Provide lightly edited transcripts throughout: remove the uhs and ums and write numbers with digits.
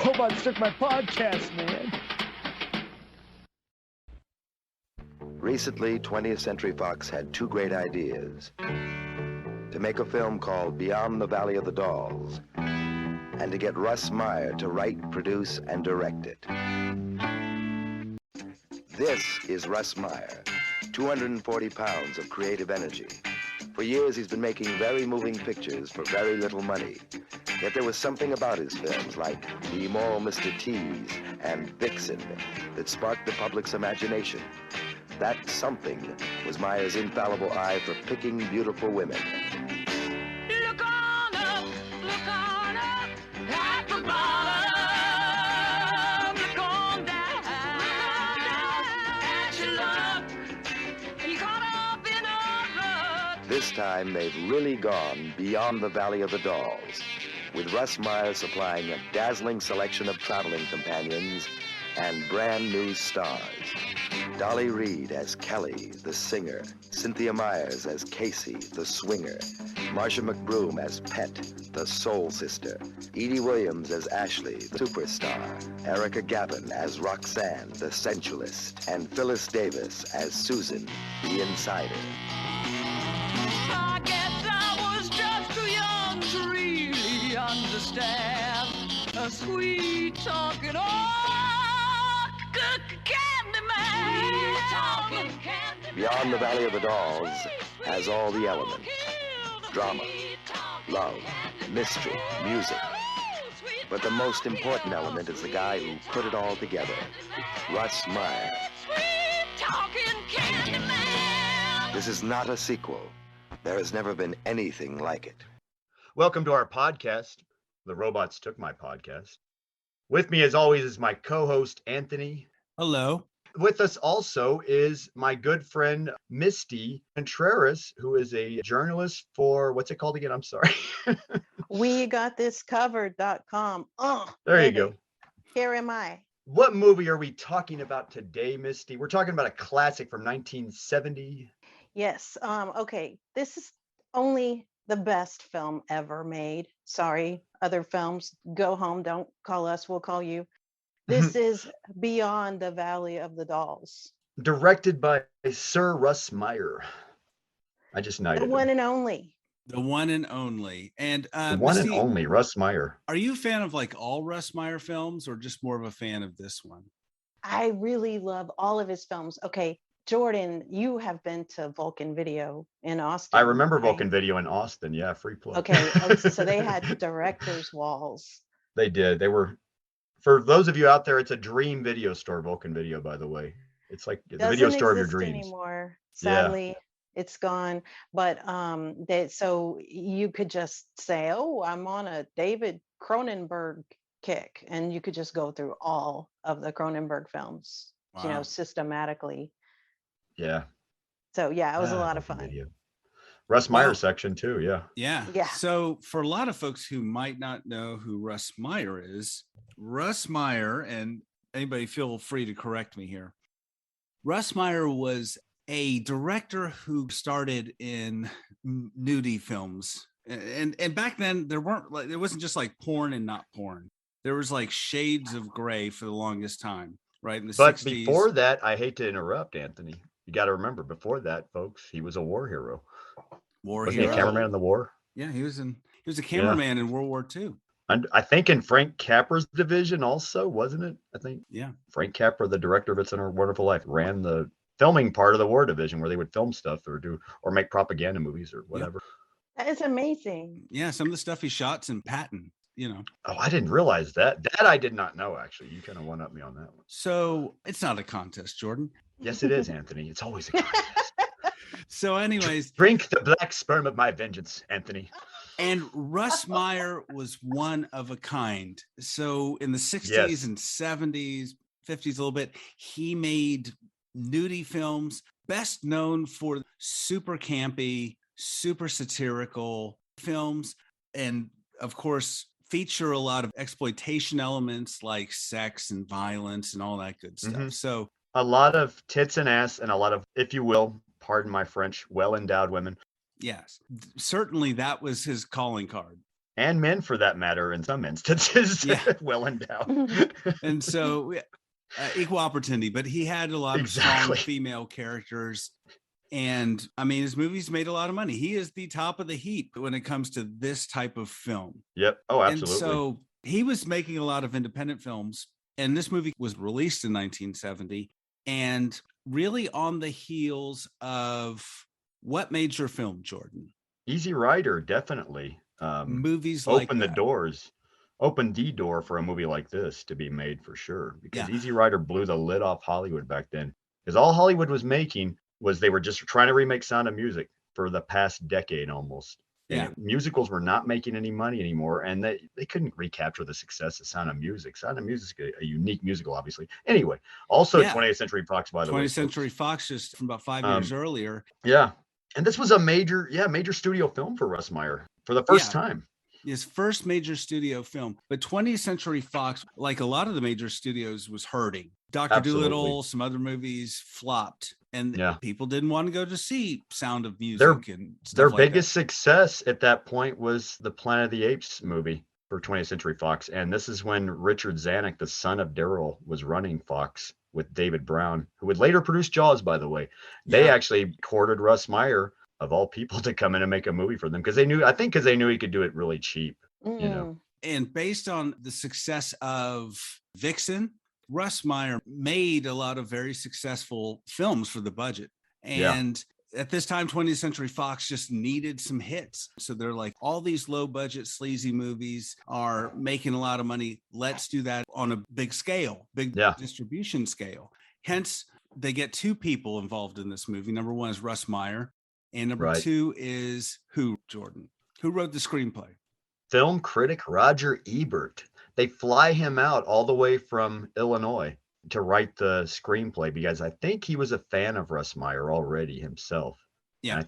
robots took my podcast, man. Recently, 20th Century Fox had two great ideas. To make a film called Beyond the Valley of the Dolls, and to get Russ Meyer to write, produce, and direct it. This is Russ Meyer, 240 pounds of creative energy. For years, he's been making very moving pictures for very little money. Yet there was something about his films, like The Immoral Mr. Tease and Vixen, that sparked the public's imagination. That something was Meyer's infallible eye for picking beautiful women. Look on up at the bottom. Look on down at your luck. You caught up in a rut. This time, they've really gone beyond the Valley of the Dolls, with Russ Meyer supplying a dazzling selection of traveling companions and brand new stars. Dolly Reed as Kelly, the singer. Cynthia Myers as Casey, the swinger. Marsha McBroom as Pet, the soul sister. Edie Williams as Ashley, the superstar. Erica Gavin as Roxanne, the sensualist. And Phyllis Davis as Susan, the insider. I guess I was just too young to really understand a sweet talking candy man. Beyond the Valley of the Dolls has all the elements. Drama, love, mystery, music. But the most important element is the guy who put it all together, Russ Meyer. This is not a sequel. There has never been anything like it. Welcome to our podcast, The Robots Took My Podcast. With me, as always, is my co-host, Anthony. Hello. With us also is my good friend, Misty Contreras, who is a journalist for, what's it called again? I'm sorry. WeGotThisCovered.com. Oh, there baby. you go. Here am I. What movie are we talking about today, Misty? We're talking about a classic from 1970. Yes. Okay. This is only the best film ever made. Sorry, other films. Go home. Don't call us. We'll call you. This is Beyond the Valley of the Dolls. Directed by Sir Russ Meyer. I just knighted The one him. and only. The one and only. And The one Misty, and only Russ Meyer. are you a fan of like all Russ Meyer films or just more of a fan of this one? I really love all of his films. Okay, Jordan, you have been to Vulcan Video in Austin. I remember right? Vulcan Video in Austin. Yeah, free plug. Okay, so they had director's walls. They did. They were, for those of you out there, it's a dream video store, Vulcan Video, by the way. It's like the video store of your Doesn't exist dreams. anymore. Yeah. Sadly, it's gone. But so you could just say, "Oh, I'm on a David Cronenberg kick," and you could just go through all of the Cronenberg films, Wow. systematically. Yeah. So yeah, it was a lot of Vulcan fun. Video. Russ Meyer Well- section too. Yeah. Yeah. Yeah. So for a lot of folks who might not know who Russ Meyer is, Russ Meyer, and anybody feel free to correct me here. Russ Meyer was a director who started in nudie films. And back then there wasn't just like porn and not porn. There was like shades of gray for the longest time, right? In the But 60s. before that, I hate to interrupt, Anthony. You got to remember, before that, folks, he was a war hero. Wasn't he a cameraman in the war? Yeah, he was a cameraman in World War II. And I think in Frank Capra's division also, wasn't it? I think. Yeah. Frank Capra, the director of It's a Wonderful Life, ran the filming part of the war division where they would film stuff or make propaganda movies or whatever. That is amazing. Yeah, some of the stuff he shot's in Patton, Oh, I didn't realize that. That I did not know, actually. You kind of one-up me on that one. So it's not a contest, Jordan. Yes, it is, Anthony. It's always a contest. So anyways, Drink the black sperm of my vengeance, Anthony. and Russ Meyer was one of a kind. So in the 60s Yes. and 70s, 50s a little bit, he made nudie films, best known for super campy, super satirical films, and of course feature a lot of exploitation elements like sex and violence and all that good stuff. Mhm. So A lot of tits and ass and a lot of, if you will, pardon my French, well-endowed women. yes, certainly that was his calling card. And men, for that matter, in some instances, Yeah. well endowed. And so equal opportunity, but he had a lot of strong Exactly. female characters. And I mean, his movies made a lot of money. He is the top of the heap when it comes to this type of film. Yep. Oh, And absolutely. so he was making a lot of independent films. And this movie was released in 1970 and really on the heels of what major film, Jordan? Easy Rider, definitely. Movies like Opened the that. doors, opened the door for a movie like this to be made for sure. Because Yeah. Easy Rider blew the lid off Hollywood back then. Because all Hollywood was making was they were just trying to remake Sound of Music for the past decade almost. Yeah. And musicals were not making any money anymore, and they couldn't recapture the success of Sound of Music. Sound of Music is a unique musical, obviously. Anyway, also Yeah. 20th Century Fox, by the way. 20th Century Fox, just from about 5 years earlier. Yeah. And this was a major studio film for Russ Meyer for the first time. His first major studio film. But 20th Century Fox, like a lot of the major studios, was hurting. Dr. Dolittle, some other movies flopped. And people didn't want to go to see Sound of Music and stuff their like biggest success at that point was the Planet of the Apes movie for 20th Century Fox. And this is when Richard Zanuck, the son of Daryl, was running Fox with David Brown, who would later produce Jaws, by the way. They actually courted Russ Meyer, of all people, to come in and make a movie for them because they knew he could do it really cheap, you know. And based on the success of Vixen, Russ Meyer made a lot of very successful films for the budget. And at this time, 20th Century Fox just needed some hits. So they're like, all these low budget sleazy movies are making a lot of money. Let's do that on a big scale, big distribution scale. Hence, they get two people involved in this movie. Number one is Russ Meyer. And number two is who, Jordan? Who wrote the screenplay? Film critic Roger Ebert. They fly him out all the way from Illinois to write the screenplay because I think he was a fan of Russ Meyer already himself. Yeah. And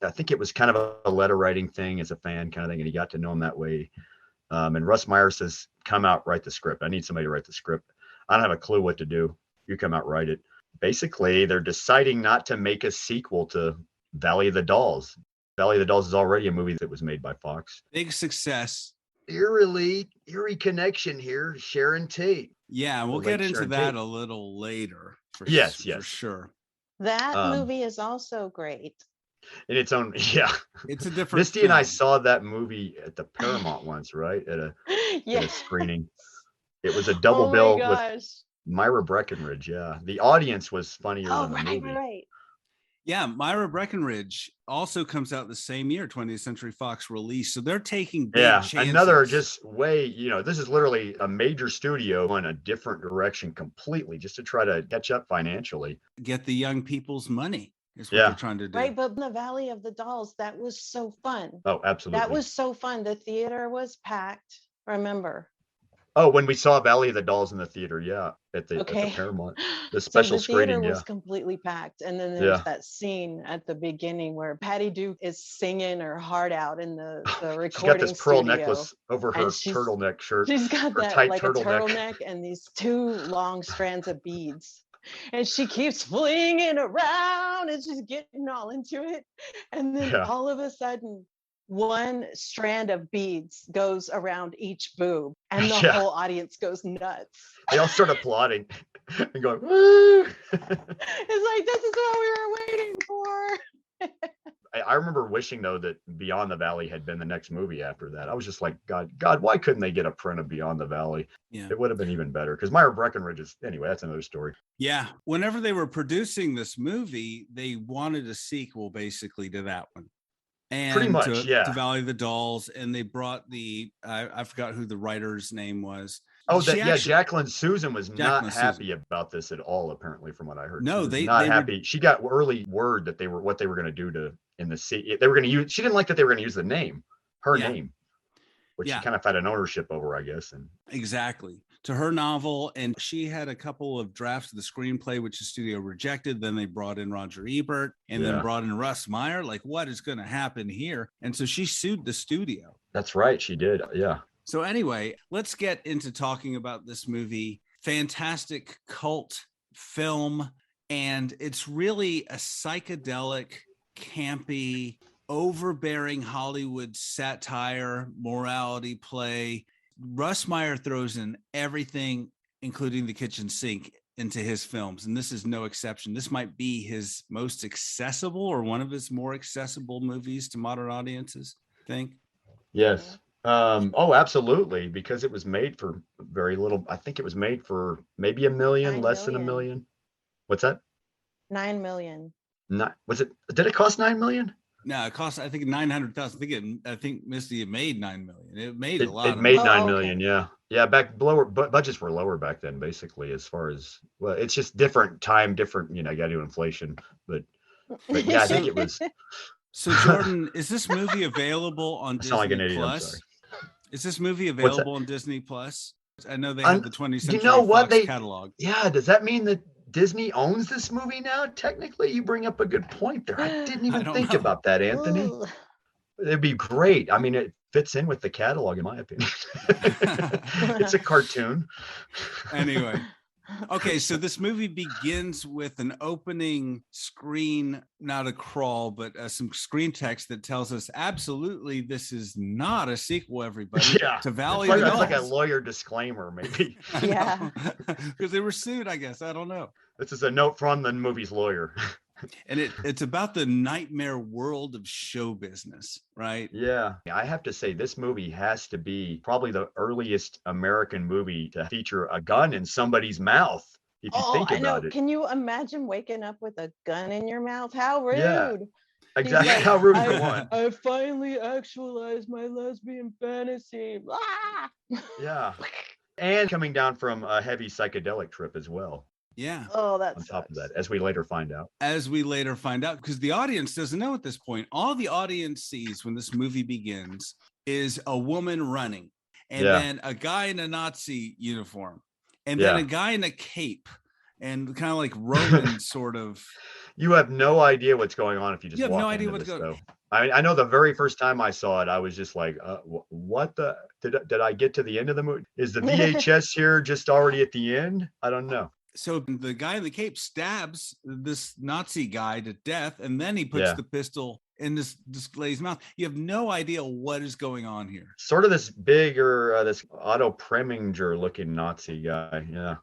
I think it was kind of a letter writing thing as a fan kind of thing. And he got to know him that way. And Russ Meyer says, come out, write the script. I need somebody to write the script. I don't have a clue what to do. You come out, write it. Basically, they're deciding not to make a sequel to Valley of the Dolls. Valley of the Dolls is already a movie that was made by Fox. Big success. Eerie connection here. Sharon Tate. Yeah, we'll get into that a little later. For sure. That movie is also great. In its own, it's a different. Misty film. And I saw that movie at the Paramount once, right? At a screening. It was a double bill with Myra Breckinridge. Yeah, the audience was funnier than the movie. Right. Yeah, Myra Breckinridge also comes out the same year 20th Century Fox release. So they're taking big chances. Another just way, this is literally a major studio in a different direction completely just to try to catch up financially. Get the young people's money is what they're trying to do. Right, but the Valley of the Dolls, that was so fun. Oh, absolutely. That was so fun. The theater was packed, remember? Oh, when we saw Valley of the Dolls in the theater, at the Paramount, the special screening, the theater was completely packed, and then there's that scene at the beginning where Patty Duke is singing her heart out in the recording She's got this pearl studio, necklace over her turtleneck shirt. She's got that tight like turtleneck. a turtleneck and these two long strands of beads. And she keeps flinging around and she's getting all into it. And then all of a sudden, one strand of beads goes around each boob and the whole audience goes nuts. They all start applauding and going, woo! It's like, this is what we were waiting for. I remember wishing, though, that Beyond the Valley had been the next movie after that. I was just like, God, why couldn't they get a print of Beyond the Valley? Yeah. It would have been even better because Myra Breckinridge is, anyway, that's another story. Yeah. Whenever they were producing this movie, they wanted a sequel basically to that one. And pretty much, to Valley of the Dolls, and they brought I forgot who the writer's name was. Oh, Jacqueline Susan was not happy about this at all. Apparently, from what I heard, no, they not happy. She got early word that they were going to do in the city. They were going to use. She didn't like that they were going to use the name, her name, which she kind of had an ownership over, I guess. And exactly to her novel, and she had a couple of drafts of the screenplay, which the studio rejected. Then they brought in Roger Ebert, and then brought in Russ Meyer. Like, what is going to happen here? And so she sued the studio. That's right, she did. Yeah. So anyway, let's get into talking about this movie. Fantastic cult film, and it's really a psychedelic, campy overbearing Hollywood satire, morality play. Russ Meyer throws in everything, including the kitchen sink, into his films, and this is no exception. This might be his most accessible or one of his more accessible movies to modern audiences, I think. Yes. Oh, absolutely, because it was made for very little. I think it was made for maybe $1 million, 9 less than $1 million. million. What's that? 9 million. Not was it? Did it cost $9 million? No, it cost, I think, 900,000. I think Misty, it made 9 million. It made a lot. It made Oh, 9 okay. million. Yeah, yeah. Back lower, but budgets were lower back then. Basically, as far as, well, it's just different time, different. You got to do inflation, but yeah, I think it was. So Jordan, is this movie available on I sound like an Disney idiot. I'm Plus? sorry. Is this movie What's that? available on Disney Plus? I know they have the 20th You Century know what? Fox catalog. Yeah. Does that mean that Disney owns this movie now? Technically, you bring up a good point there. I didn't even don't think know. about that, Anthony. Ooh. It'd be great. I mean, it fits in with the catalog, in my opinion. It's a cartoon. Anyway, okay, so this movie begins with an opening screen, not a crawl, but some screen text that tells us absolutely this is not a sequel, everybody, Yeah. to Valley of the It's like a Dolls. lawyer disclaimer, maybe. Yeah. Because they were sued, I guess. I don't know. This is a note from the movie's lawyer. And it's about the nightmare world of show business, right? Yeah. I have to say, this movie has to be probably the earliest American movie to feature a gun in somebody's mouth, if you think I know. about it. Can you imagine waking up with a gun in your mouth? How rude. Yeah. He's Exactly. like, How rude for one. I finally actualized my lesbian fantasy. Ah! Yeah. And coming down from a heavy psychedelic trip as well, Yeah. Oh, that's on top of that, as we later find out. As we later find out, because the audience doesn't know at this point. All the audience sees when this movie begins is a woman running, and Yeah. then a guy in a Nazi uniform, and then Yeah. a guy in a cape, and kind of like Roman sort of. You have no idea what's going on if you just You have walk no idea into what's this, going. though. I know the very first time I saw it, I was just like, what the? Did I get to the end of the movie? Is the VHS here just already at the end? I don't know. So the guy in the cape stabs this Nazi guy to death, and then he puts Yeah. the pistol in this lady's mouth. You have no idea what is going on here. Sort of this bigger, this Otto Preminger looking Nazi guy. Yeah.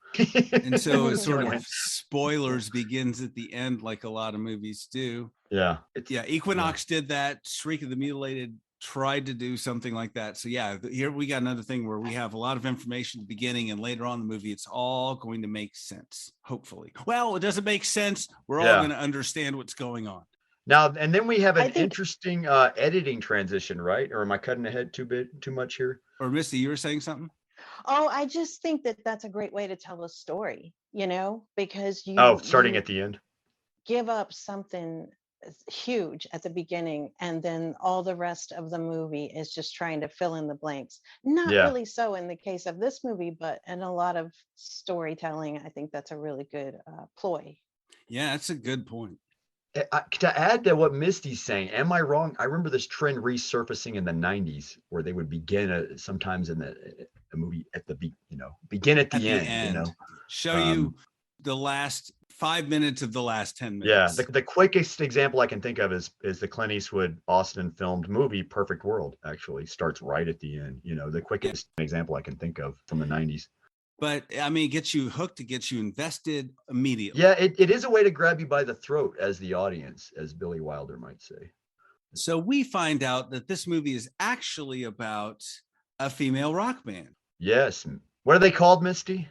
And so it sort Anyway. of spoilers begins at the end, like a lot of movies do. Yeah. Yeah, Equinox did that. Shriek of the Mutilated tried to do something like that. So yeah, here we got another thing where we have a lot of information at the beginning, and later on in the movie, it's all going to make sense, hopefully. Well, it doesn't make sense. We're all Yeah. going to understand what's going on. Now, and then we have I an think- interesting editing transition, right? Or am I cutting ahead too much here? Or Misty, you were saying something? Oh, I just think that that's a great way to tell a story, because Starting at the end. give up something huge at the beginning, and then all the rest of the movie is just trying to fill in the blanks. Not Yeah. really so in the case of this movie, but in a lot of storytelling, I think that's a really good ploy. Yeah, that's a good point. To add to what Misty's saying, am I wrong? I remember this trend resurfacing in the 90s where they would begin sometimes in the movie at the begin at the end. Show you the last 5 minutes of the last 10 Yeah, minutes. the quickest example I can think of is the Clint Eastwood Austin filmed movie Perfect World. Actually starts right at the end. The quickest example I can think of from the 90s. But I mean, it gets you hooked, it gets you invested immediately. Yeah, it is a way to grab you by the throat as the audience, as Billy Wilder might say. So we find out that this movie is actually about a female rock band. Yes. What are they called, Misty?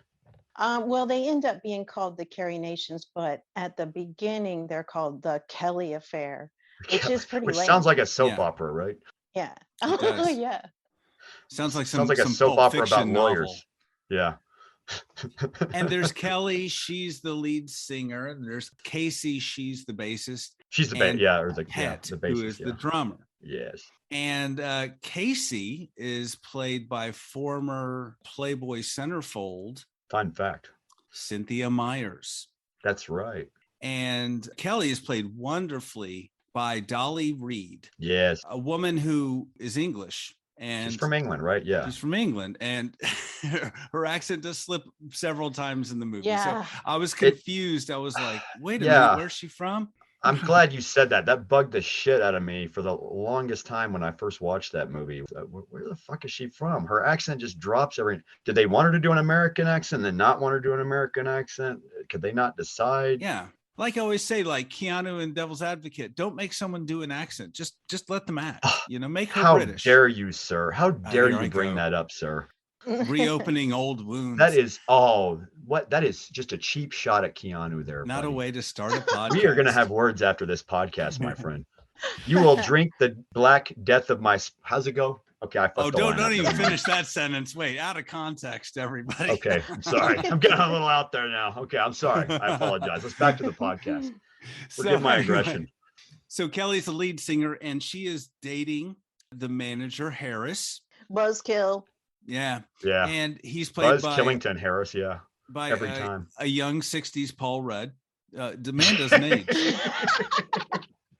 Well, they end up being called the Carrie Nations, but at the beginning they're called the Kelly Affair, which is pretty Which lame. sounds like a soap Yeah. opera, right? Yeah. It does. Oh, yeah. Sounds like Sounds like a some soap Pulp opera about Fiction novel. lawyers. Yeah. And there's Kelly, she's the lead singer. And there's Casey, she's the bassist. She's the and bassist. Pet, who is the drummer. Yes. And Casey is played by former Playboy centerfold Fun fact. Cynthia Myers. That's right. And Kelly is played wonderfully by Dolly Reed, Yes. a woman who is English. And She's from England, right? Yeah. she's from England, and her accent does slip several times in the movie. Yeah. So I was confused. I was like, wait a Yeah. minute, where's she from? I'm glad you said that. That bugged the shit out of me for the longest time when I first watched that movie. Where the fuck is she from? Her accent just drops every. Did they want her to do an American accent and then not want her to do an American accent? Could they not decide? Yeah. Like I always say, like Keanu in Devil's Advocate, don't make someone do an accent. Just let them act. Make her How British. dare you, sir? How dare here you I bring go. that up, sir? Reopening old wounds. That is that is just a cheap shot at Keanu there. Not buddy. a way to start a podcast. We are going to have words after this podcast, my friend. You will drink the black death of my. How's it go? Okay, I fucked the line don't up. even finish that sentence. Wait, out of context, everybody. Okay, I'm sorry. I'm getting a little out there now. Okay, I'm sorry. I apologize. Let's back to the podcast. Forgive my aggression. So Kelly's the lead singer, and she is dating the manager Harris. Buzzkill. Yeah. And he's played Buzz by Killington Harris. Yeah. By every time a young '60s Paul Rudd. The man doesn't age.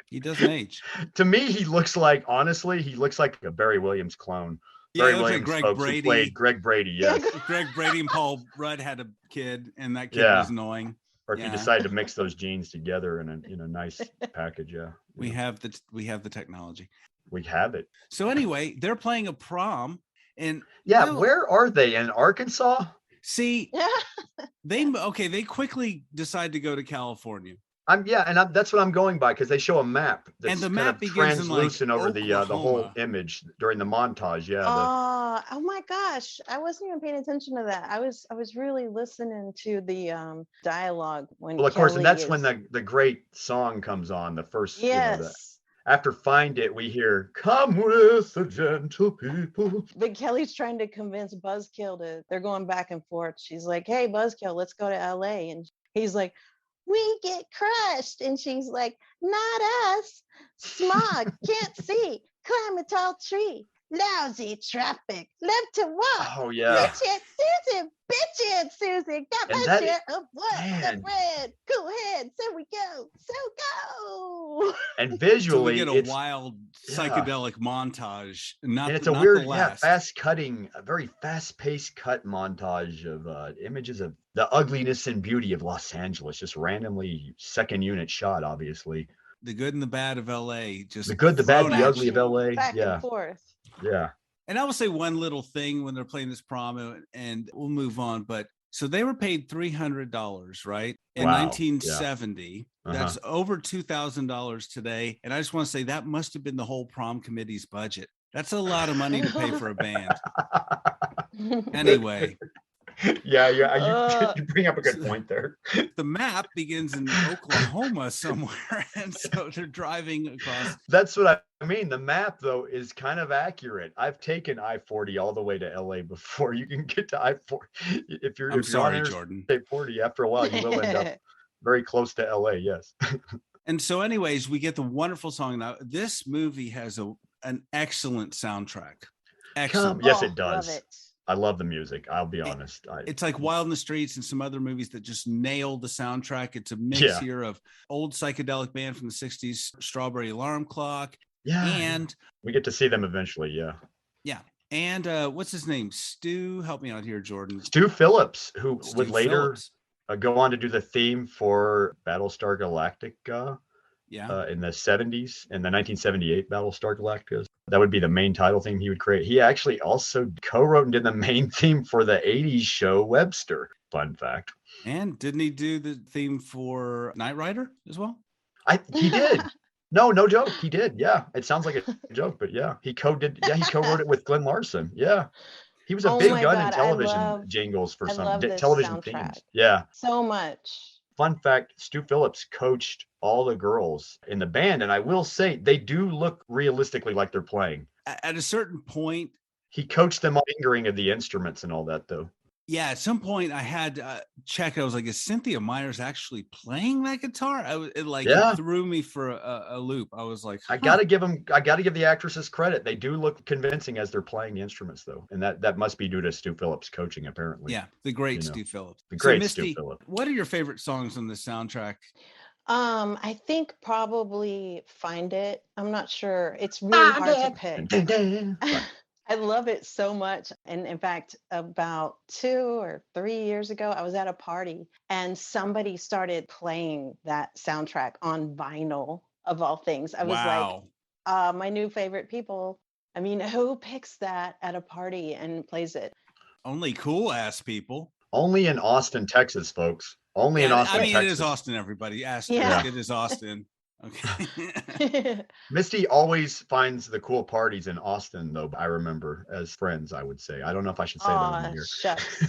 He doesn't age. To me, he looks like a Barry Williams clone. Yeah, Barry Williams, like Greg Brady. Played Greg Brady. Yes. Greg Brady and Paul Rudd had a kid, and that kid was annoying. Or if you decided to mix those genes together in a nice package, we have the technology. We have it. So anyway, they're playing a prom, and where are they? In Arkansas? See, they quickly decide to go to California. That's what I'm going by, because they show a map that's and the map kind of begins translucent in over the whole image during the montage. Yeah. Oh my gosh, I wasn't even paying attention to that. I was really listening to the dialogue when. Well, of course, and that's when the great song comes on. The first. Yes. After Find It, we hear "Come with the gentle people." But Kelly's trying to convince Buzzkill they're going back and forth. She's like, "Hey, Buzzkill, let's go to LA." And he's like, "We get crushed." And she's like, "Not us. Smog, can't see, climb a tall tree, lousy traffic, left to walk. Oh, yeah. Bitch it, Susie, got my share of what? The red, cool head, so we go, so go." And visually, so we get a wild psychedelic montage. And it's a weird, fast-cutting, a very fast-paced cut montage of images of the ugliness and beauty of Los Angeles, just randomly second unit shot, obviously. The good and the bad of LA, just the good, the bad, the ugly of LA. Back and forth. Yeah. And I will say one little thing when they're playing this prom, and we'll move on. But so they were paid $300, right? In 1970. Yeah. That's over $2,000 today. And I just want to say that must have been the whole prom committee's budget. That's a lot of money to pay for a band. Anyway. Yeah, you bring up a good point there. The map begins in Oklahoma somewhere, and so they're driving across. That's what I mean. The map, though, is kind of accurate. I've taken I-40 all the way to LA before. You can get to I-40 if you're. I'm sorry, Jordan. I-40. After a while, you will end up very close to LA. Yes. And so, anyways, we get the wonderful song. Now, this movie has an excellent soundtrack. Excellent. Yes, it does. Love it. I love the music. I'll be honest. It's like Wild in the Streets and some other movies that just nail the soundtrack. It's a mix here of old psychedelic band from the 60s, Strawberry Alarm Clock. Yeah. And we get to see them eventually. Yeah. Yeah. And what's his name? Stu, help me out here, Jordan. Stu Phillips, who would later go on to do the theme for Battlestar Galactica. In the 70s, in the 1978 Battlestar Galactica. That would be the main title theme he would create. He actually also co-wrote and did the main theme for the 80s show Webster. Fun fact. And didn't he do the theme for Knight Rider as well? He did. No joke. He did. Yeah. It sounds like a joke, but yeah. He co-wrote it with Glenn Larson. Yeah. He was a big gun in television jingles for some television themes. Yeah. So much. Fun fact, Stu Phillips coached all the girls in the band. And I will say they do look realistically like they're playing. At a certain point. He coached them on fingering of the instruments and all that, though. Yeah, at some point I had checked. I was like, is Cynthia Myers actually playing that guitar? It threw me for a loop. I was like, I gotta give the actresses credit. They do look convincing as they're playing the instruments, though, and that must be due to Stu Phillips coaching, apparently. Yeah, the great Stu Phillips. The great Misty, Stu Phillips. What are your favorite songs on the soundtrack? I think probably Find It. I'm not sure. It's really hard to pick. I love it so much. And in fact, about 2 or 3 years ago, I was at a party and somebody started playing that soundtrack on vinyl of all things. I was like, Wow. my new favorite people. I mean, who picks that at a party and plays it? Only cool ass people. Only in Austin, Texas, folks. Only in Yeah, Austin, I mean, Texas. it is Austin, everybody. Asterisk, Yeah. it is Austin. Okay. Misty always finds the cool parties in Austin, though. I remember as friends, I would say. I don't know if I should say that on Aw, here. shucks.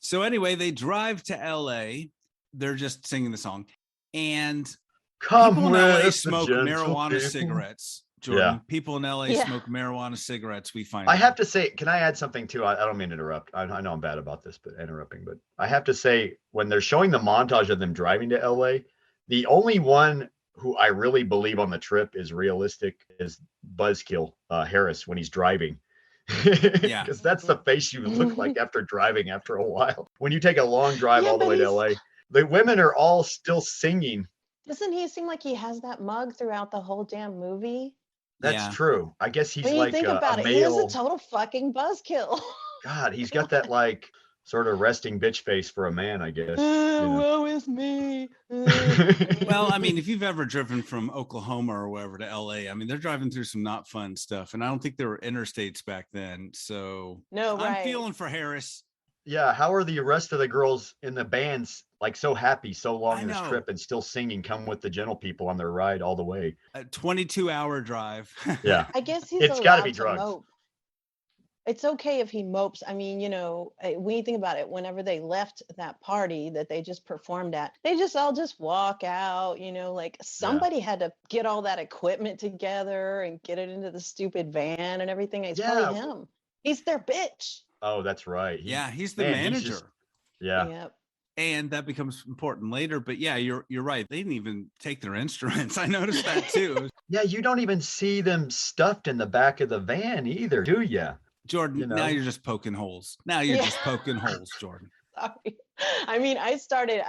So anyway, they drive to LA. They're just singing the song. And Come people in LA with the smoke gentle marijuana people. cigarettes. Jordan, Yeah. people in LA Yeah. smoke marijuana cigarettes. We find I out. have to say, can I add something too? I don't mean to interrupt. I know I'm bad about this, but interrupting. But I have to say, when they're showing the montage of them driving to LA, the only one who I really believe on the trip is realistic is Buzzkill Harris when he's driving. Yeah. Because that's the face you look like after driving after a while. When you take a long drive Yeah, all the but way to he's- LA, the women are all still singing. Doesn't he seem like he has that mug throughout the whole damn movie? That's Yeah. true. I guess he's When you like think a about it, he is male. a total fucking buzzkill. God, he's got that like sort of resting bitch face for a man, I guess. You know. Woe is me. Well, I mean, if you've ever driven from Oklahoma or wherever to LA, I mean, they're driving through some not fun stuff. And I don't think there were interstates back then. So No, I'm right. feeling for Harris. Yeah, how are the rest of the girls in the bands like so happy so long I in this know. trip and still singing Come with the Gentle People on their ride all the way? A 22-hour drive. Yeah. I guess he's It's gotta allowed be to drugs. mope. It's okay if he mopes. I mean, when you think about it, whenever they left that party that they just performed at, they just all just walk out, like somebody had to get all that equipment together and get it into the stupid van and everything. It's probably him. He's their bitch. Oh, that's right. Yeah, he's the man, he's manager. just- yeah. Yep. And that becomes important later. But yeah, you're right. They didn't even take their instruments. I noticed that too. Yeah, you don't even see them stuffed in the back of the van either, do you? Jordan, You know. now you're just poking holes. Now you're Yeah. just poking holes, Jordan. Sorry. I mean, I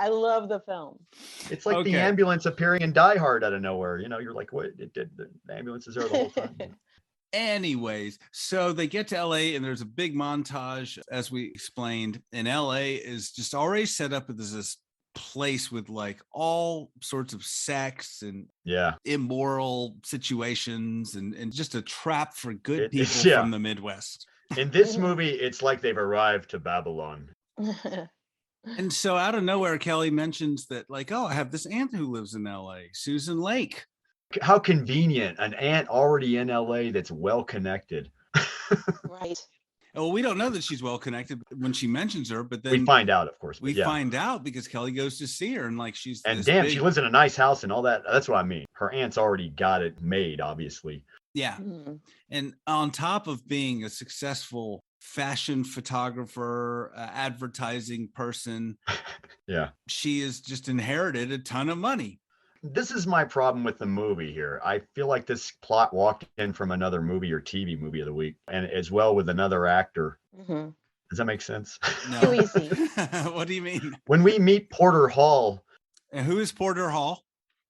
love the film. It's like Okay. the ambulance appearing in Die Hard out of nowhere. You're like, what? The ambulance is there the whole time. Anyways, so they get to LA and there's a big montage, as we explained. And LA is just already set up as this place with like all sorts of sex and Yeah. immoral situations and just a trap for good It- people it's- yeah. from the Midwest. In this movie, it's like they've arrived to Babylon. And so out of nowhere, Kelly mentions that, like, oh, I have this aunt who lives in LA, Susan Lake. How convenient, an aunt already in LA that's well connected. Right. Well, we don't know that she's well connected when she mentions her, but then We find out, of course. we but yeah. find out because Kelly goes to see her and like she's And this damn, big- she lives in a nice house and all that. That's what I mean. Her aunt's already got it made, obviously. Yeah. Mhm. And on top of being a successful fashion photographer, advertising person, Yeah. she has just inherited a ton of money. This is my problem with the movie here. I feel like this plot walked in from another movie or TV movie of the week, and as well with another actor. Mhm. Does that make sense? No. Too easy. What do you mean? When we meet Porter Hall, And who is Porter Hall?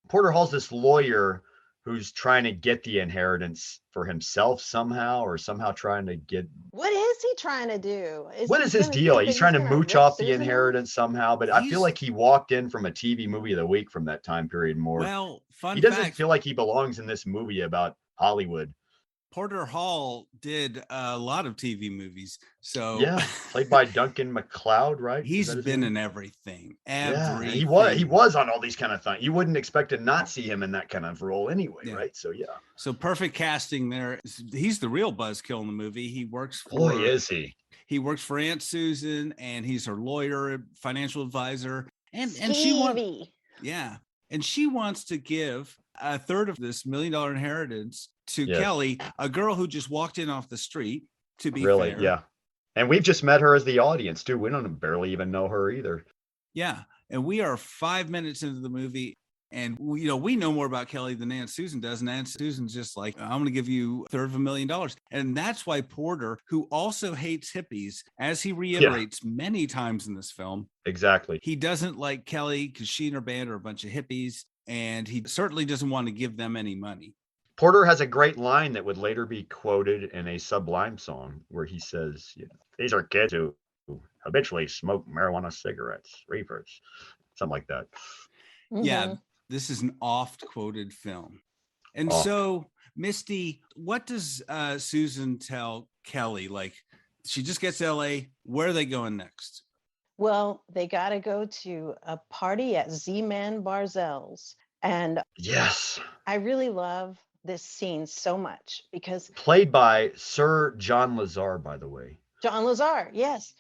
Porter Hall's this lawyer who's trying to get the inheritance for himself somehow, or somehow trying to get. What is he trying to do? What he is his gonna deal? think He's that trying to gonna mooch rip off the Susan off? inheritance somehow, but I He's- feel like he walked in from a TV movie of the week from that time period more. Well, fun He doesn't fact, feel like he belongs in this movie about Hollywood. Porter Hall did a lot of TV movies. So Yeah, played by Duncan MacLeod, right? Is he's that his been name? in everything. Yeah, Everything. he was on all these kind of things. You wouldn't expect to not see him in that kind of role anyway, Yeah. right? So yeah. So perfect casting there. He's the real buzzkill in the movie. He works for Boy, is he. He works for Aunt Susan, and he's her lawyer, financial advisor, and she wants, Stevie. yeah, and she wants to give a third of this $1 million inheritance to Yes. Kelly, a girl who just walked in off the street. To be Really, fair, yeah. And we've just met her as the audience too. We don't barely even know her either. yeah. And we are 5 minutes into the movie, and we know more about Kelly than Aunt Susan does, and Aunt Susan's just like, I'm going to give you a third of $1 million, and that's why Porter, who also hates hippies, as he reiterates many times in this film, Exactly. he doesn't like Kelly because she and her band are a bunch of hippies, and he certainly doesn't want to give them any money. Porter has a great line that would later be quoted in a Sublime song where he says, these are kids who habitually smoke marijuana cigarettes, reefers, something like that. Yeah, Mhm. this is an oft quoted film. And Oft. so, Misty, what does Susan tell Kelly? Like, she just gets to LA. Where are they going next? Well, they got to go to a party at Z-Man Barzell's. And Yes. I really love this scene so much because Played by Sir John Lazar, by the way. John Lazar, yes.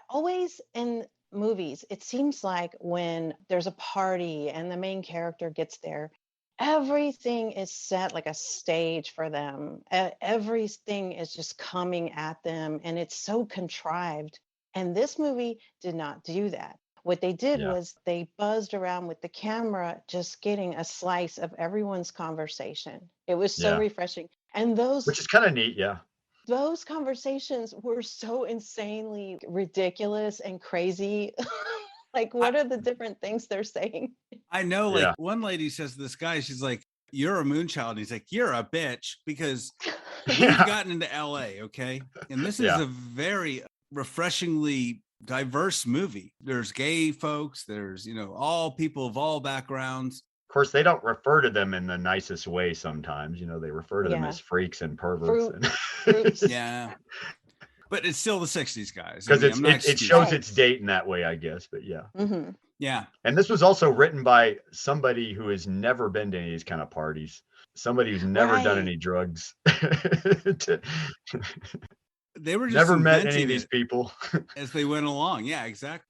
Always in movies, it seems like when there's a party and the main character gets there, everything is set like a stage for them. Everything is just coming at them and it's so contrived. And this movie did not do that. What they did Yeah. was they buzzed around with the camera, just getting a slice of everyone's conversation. It was so Yeah. refreshing. And those Which is kind of neat, yeah. those conversations were so insanely ridiculous and crazy. Like, what are the different things they're saying? I know, like Yeah. one lady says to this guy, she's like, "You're a moonchild." And he's like, "You're a bitch," because we've Yeah. gotten into LA, okay? And this is Yeah. a very refreshingly diverse movie. There's gay folks, there's, all people of all backgrounds. Of course, they don't refer to them in the nicest way sometimes. They refer to them Yeah. as freaks and perverts. Fruits. Yeah. But it's still the 60s, guys. Because I'm not it excusing shows it. its date in that way, I guess. But yeah. Hmm. Yeah. And this was also written by somebody who has never been to any of these kind of parties. Somebody who's never done Right. any drugs. They were just Never met any inventing of these it people. as they went along. Yeah, exactly.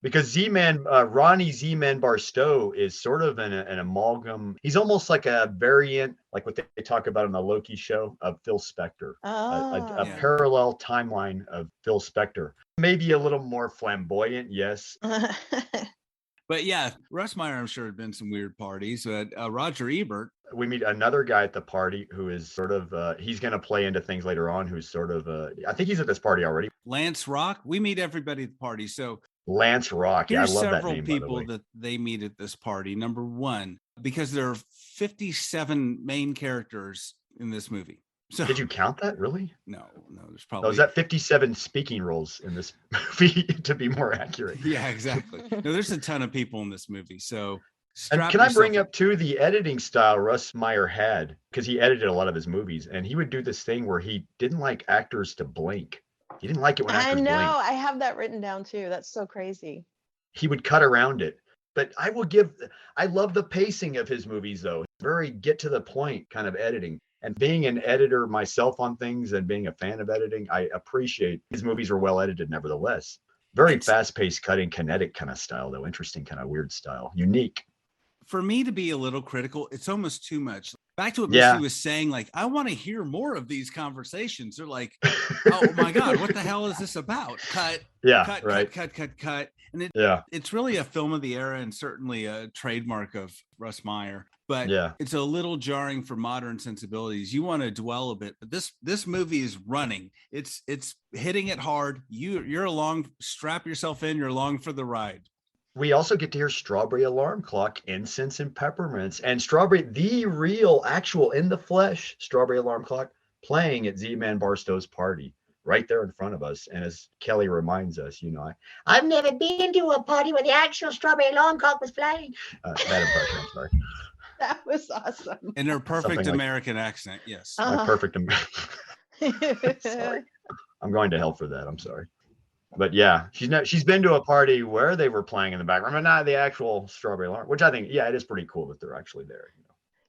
Because Z-Man, Ronnie Z-Man Barstow is sort of an amalgam. He's almost like a variant, like what they talk about in the Loki show, of Phil Spector. A Yeah. parallel timeline of Phil Spector. Maybe a little more flamboyant, yes. But yeah, Russ Meyer, I'm sure, had been some weird parties. But Roger Ebert. We meet another guy at the party who is sort of, he's going to play into things later on, who's sort of, I think he's at this party already. Lance Rock. We meet everybody at the party. So Lance Rock. Yeah, I here's love that several name, by the people way. that they meet at this party. Number one, because there are 57 main characters in this movie. So Did you count that? Really? No, there's Oh, probably. is that 57 speaking roles in this movie, to be more accurate? Yeah, exactly. No, there's a ton of people in this movie. So And strap can I bring yourself up too the editing style Russ Meyer had, because he edited a lot of his movies, and he would do this thing where he didn't like actors to blink. He didn't like it when I actors know. blinked. I have that written down too. That's so crazy. He would cut around it. But I love the pacing of his movies, though. Very get to the point kind of editing. And being an editor myself on things and being a fan of editing, I appreciate his movies are well edited nevertheless. Very fast-paced, cutting, kinetic kind of style, though. Interesting, kind of weird style. Unique. For me to be a little critical, it's almost too much. Back to what Yeah. Misty was saying, like, I want to hear more of these conversations. They're like, oh my God, what the hell is this about? Cut, Yeah, cut, right. cut. And Yeah. it's really a film of the era and certainly a trademark of Russ Meyer. But Yeah. it's a little jarring for modern sensibilities. You want to dwell a bit, but this movie is running. It's hitting it hard. You're along, strap yourself in, you're along for the ride. We also get to hear Strawberry Alarm Clock, Incense and Peppermints, and Strawberry, the real, actual, in the flesh, Strawberry Alarm Clock, playing at Z-Man Barstow's party, right there in front of us. And as Kelly reminds us, I've never been to a party where the actual Strawberry Alarm Clock was playing. That impression, I'm sorry. That was awesome. In her perfect Something like- American accent, yes. My perfect. Sorry. I'm going to hell for that. I'm sorry. But yeah, she's been to a party where they were playing in the background, but not the actual Strawberry Alarm, which I think, yeah, it is pretty cool that they're actually there.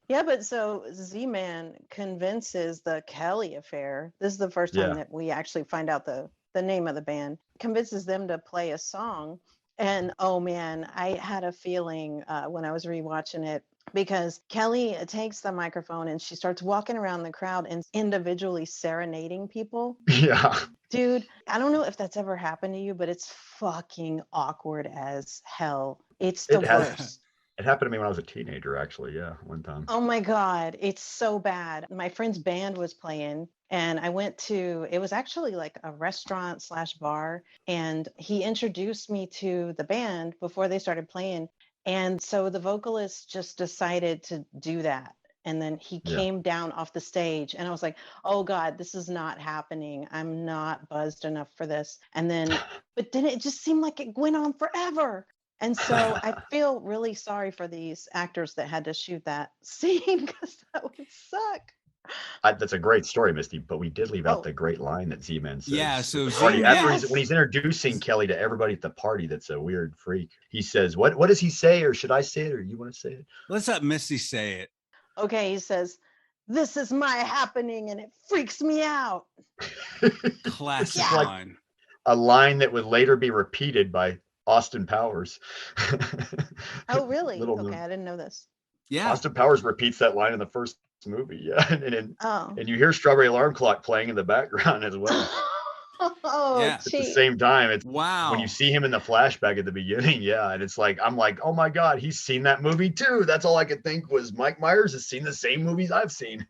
Yeah, but so Z-Man convinces the Kelly affair. This is the first time that we actually find out the name of the band. Convinces them to play a song. And oh man, I had a feeling when I was rewatching it, because Kelly takes the microphone and she starts walking around the crowd and individually serenading people. Yeah. Dude, I don't know if that's ever happened to you, but it's fucking awkward as hell. It's the worst. It happened to me when I was a teenager, actually. Yeah, one time. Oh my God, it's so bad. My friend's band was playing and I went to, it was actually like a restaurant / bar. And he introduced me to the band before they started playing. And so the vocalist just decided to do that. and then he Yeah. came down off the stage, and I was like, oh God, this is not happening. I'm not buzzed enough for this. And then, but then it just seemed like it went on forever. And so I feel really sorry for these actors that had to shoot that scene, because that would suck. That's a great story, Misty, but we did leave out Oh. the great line that Z-Man says. Yeah, at so the party. Z-Man- After when he's introducing Kelly to everybody at the party, that's a weird freak. He says, what does he say, or should I say it, or you want to say it? Let's let Misty say it. Okay, he says, "This is my happening and it freaks me out." Classic Yeah. line. A line that would later be repeated by Austin Powers. Oh, really? Little Okay, known- I didn't know this. Yeah. Austin Powers repeats that line in the first movie, yeah, Oh. and you hear Strawberry Alarm Clock playing in the background as well. Oh, Yeah. At the gee. same time, it's Wow. when you see him in the flashback at the beginning, yeah, and it's like, I'm like, oh my God, he's seen that movie too. That's all I could think was Mike Myers has seen the same movies I've seen.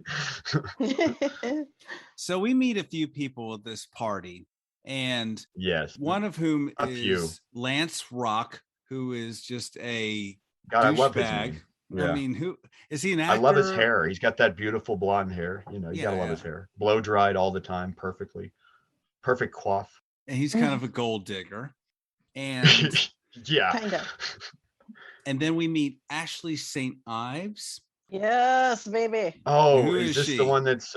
So we meet a few people at this party, and Yes. one of whom A few. is Lance Rock, who is just a God, I love his douchebag. name. Yeah. I mean, who is he? An actor? I love his hair. He's got that beautiful blonde hair. You know, you gotta Yeah, love his yeah. hair. Blow dried all the time, perfectly. Perfect coif. And he's kind of a gold digger. And Yeah. Kind of. and then we meet Ashley St. Ives. Yes, baby. Oh, Who is is this she? the one that's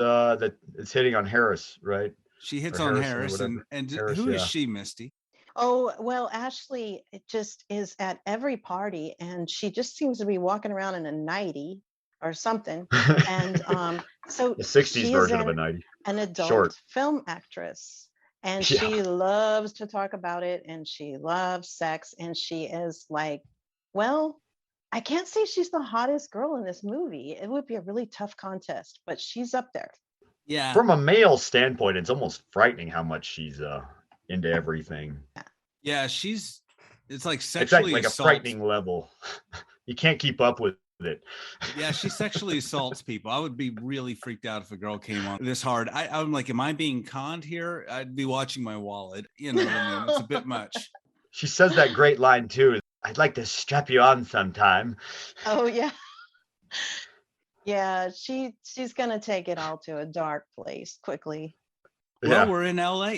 hitting on Harris, right? She hits Or on Harrison or Harris, whatever. and Harris, who is yeah. she, Misty? Oh, well, Ashley it just is at every party, and she just seems to be walking around in a nightie or something. And so The 60s she is version of a 90. an adult Short. film actress, and Yeah. she loves to talk about it, and she loves sex, and she is like, well, I can't say she's the hottest girl in this movie. It would be a really tough contest, but she's up there. Yeah. From a male standpoint, it's almost frightening how much she's into everything. Yeah, it's like It's sexually like a assaults. frightening level. You can't keep up with it. Yeah, she sexually assaults people. I would be really freaked out if a girl came on this hard. I'm like, am I being conned here? I'd be watching my wallet. You know what I mean? It's a bit much. She says that great line too. I'd like to strap you on sometime. Oh yeah. Yeah, she's gonna take it all to a dark place quickly. Well, we're in LA.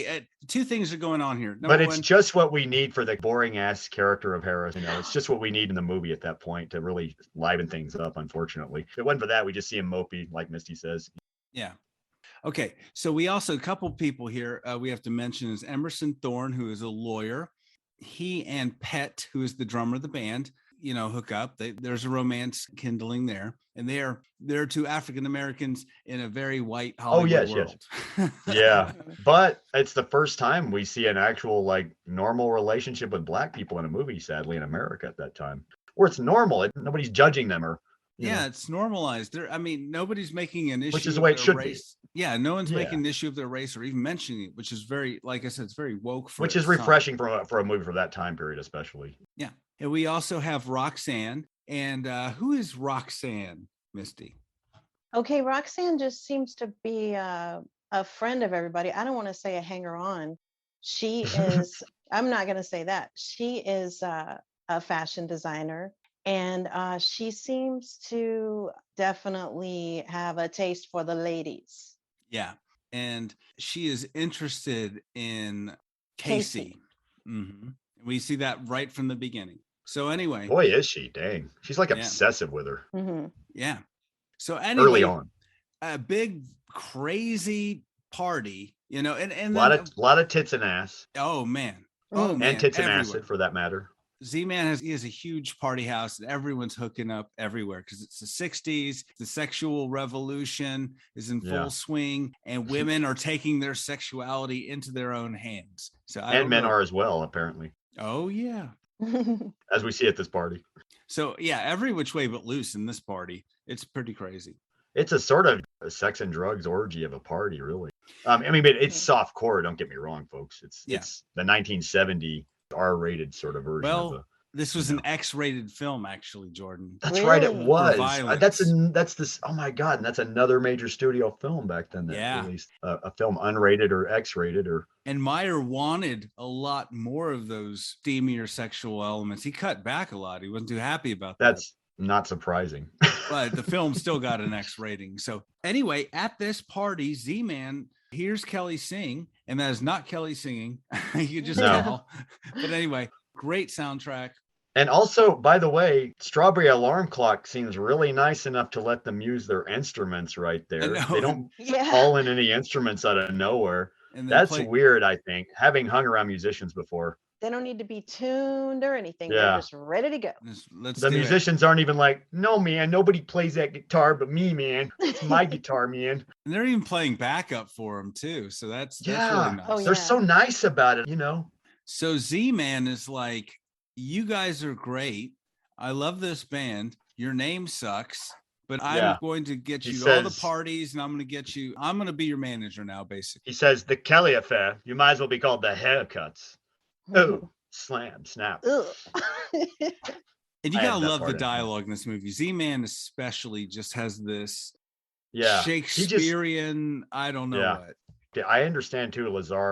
Two things are going on here. Number But it's one, just what we need for the boring ass character of Harris. You know, it's just what we need in the movie at that point to really liven things up, unfortunately. If it wasn't for that, we just see him mopey, like Misty says. yeah. Okay, so we also a couple people here we have to mention is Emerson Thorne, who is a lawyer. He and Pet, who is the drummer of the band, you know, hook up. There's a romance kindling there, and they're two African Americans in a very white Hollywood yes, world. Yeah, but it's the first time we see an actual like normal relationship with black people in a movie, sadly, in America at that time, where it's normal. Nobody's judging them or you Yeah, know. it's normalized. I mean, nobody's making an issue. Which is the of way it their should be. race. Yeah, no one's Yeah. making an issue of their race or even mentioning it, which is very, like I said, it's very woke. For Which is its time. refreshing for a movie for that time period, especially. Yeah, and we also have Roxanne, and who is Roxanne, Misty? Okay, Roxanne just seems to be a friend of everybody. I don't want to say a hanger on. She is, I'm not going to say that. She is a fashion designer, and she seems to definitely have a taste for the ladies. Yeah, and she is interested in Casey. Mm-hmm. We see that right from the beginning. So anyway, Boy, is she, dang. She's like Yeah. obsessive with her Mm-hmm. yeah. So anyway, early on. a big crazy party, you know, and A then, lot of tits and ass. oh man, Mm. man, And tits and everywhere. acid for that matter. Z-Man has a huge party house and everyone's hooking up everywhere because it's the 60s. The sexual revolution is in Yeah. full swing, and women are taking their sexuality into their own hands. So And men are as well, apparently, Oh yeah. as we see at this party. So yeah, every which way but loose in this party. It's pretty crazy. It's a sort of a sex and drugs orgy of a party, really. I mean, it's soft core. Don't get me wrong, folks. It's the 1970 R-rated sort of version. Well, this was an X-rated film, actually, Jordan. That's right. It Really? was. For violence. That's this. Oh my God! And that's another major studio film back then. That Yeah. released a film unrated or X-rated or. And Meyer wanted a lot more of those steamier sexual elements. He cut back a lot. He wasn't too happy about that. Not surprising. But the film still got an X rating. So anyway, at this party, Z-Man hears Kelly sing, and that is not Kelly singing. You can just tell. But anyway, great soundtrack. And also, by the way, Strawberry Alarm Clock seems really nice enough to let them use their instruments right there. They don't call in any instruments out of nowhere. And that's weird, I think, having hung around musicians before. They don't need to be tuned or anything. Yeah. They're just ready to go. The musicians aren't even like, no, man, nobody plays that guitar but me, man. It's my guitar, man. And they're even playing backup for them, too. So that's really nice. Oh, they're so nice about it, you know. So Z-Man is like, you guys are great. I love this band. Your name sucks, but I'm going to get you to all the parties, and I'm going to be your manager now, basically. He says, the Kelly affair, you might as well be called the haircuts. Oh, slam, snap. And you gotta love the dialogue in this movie. Z-Man especially just has this Shakespearean, I don't know what. I understand too,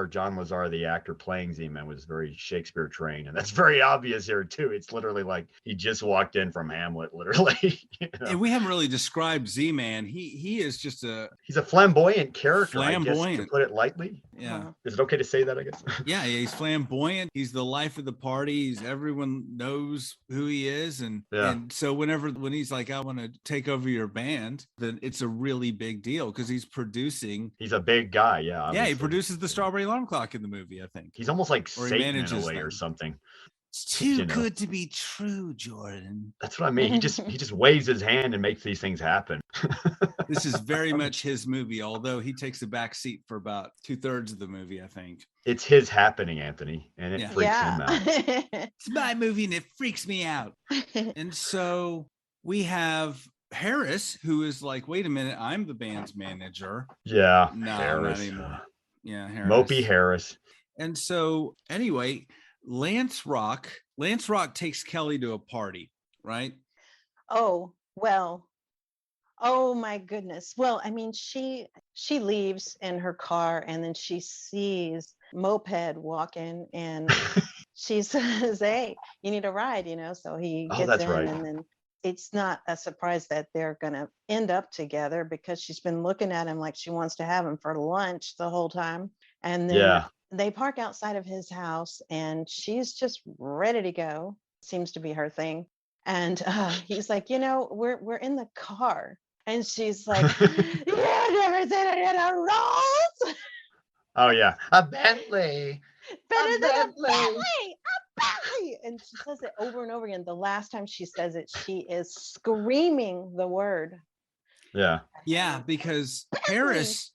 John Lazar, the actor playing Z-Man, was very Shakespeare trained, and that's very obvious here too. It's literally like he just walked in from Hamlet, literally. You know? And we haven't really described Z-Man. He is just he's a flamboyant character, I guess, to put it lightly. Yeah. Is it okay to say that, I guess? Yeah, he's flamboyant. He's the life of the party. Everyone knows who he is. And so when he's like, I want to take over your band, then it's a really big deal because he's producing. He's a big guy, yeah. Obviously. Yeah, he produces the Strawberry Alarm Clock in the movie, I think. He's almost like Satan in a way or something. It's too good to be true, Jordan. That's what I mean. He just waves his hand and makes these things happen. This is very much his movie, although he takes a back seat for about 2/3 of the movie, I think. It's his happening, Anthony, and it freaks him out. It's my movie and it freaks me out. And so we have Harris, who is like, wait a minute, I'm the band's manager. Yeah. No, Harris. not anymore. Yeah, Harris. Mopey Harris. And so anyway, Lance Rock takes Kelly to a party, right? Oh, well. Oh my goodness. Well, I mean, she leaves in her car and then she sees Moped walking and she says, hey, you need a ride, you know? So he gets in and then it's not a surprise that they're going to end up together because she's been looking at him like she wants to have him for lunch the whole time. And then they park outside of his house and she's just ready to go. Seems to be her thing. And he's like, you know, we're in the car. And she's like, you never said it in a Rolls. Oh, yeah. A Bentley. Better than a Bentley. And she says it over and over again. The last time she says it, she is screaming the word. Yeah. Yeah, because Harris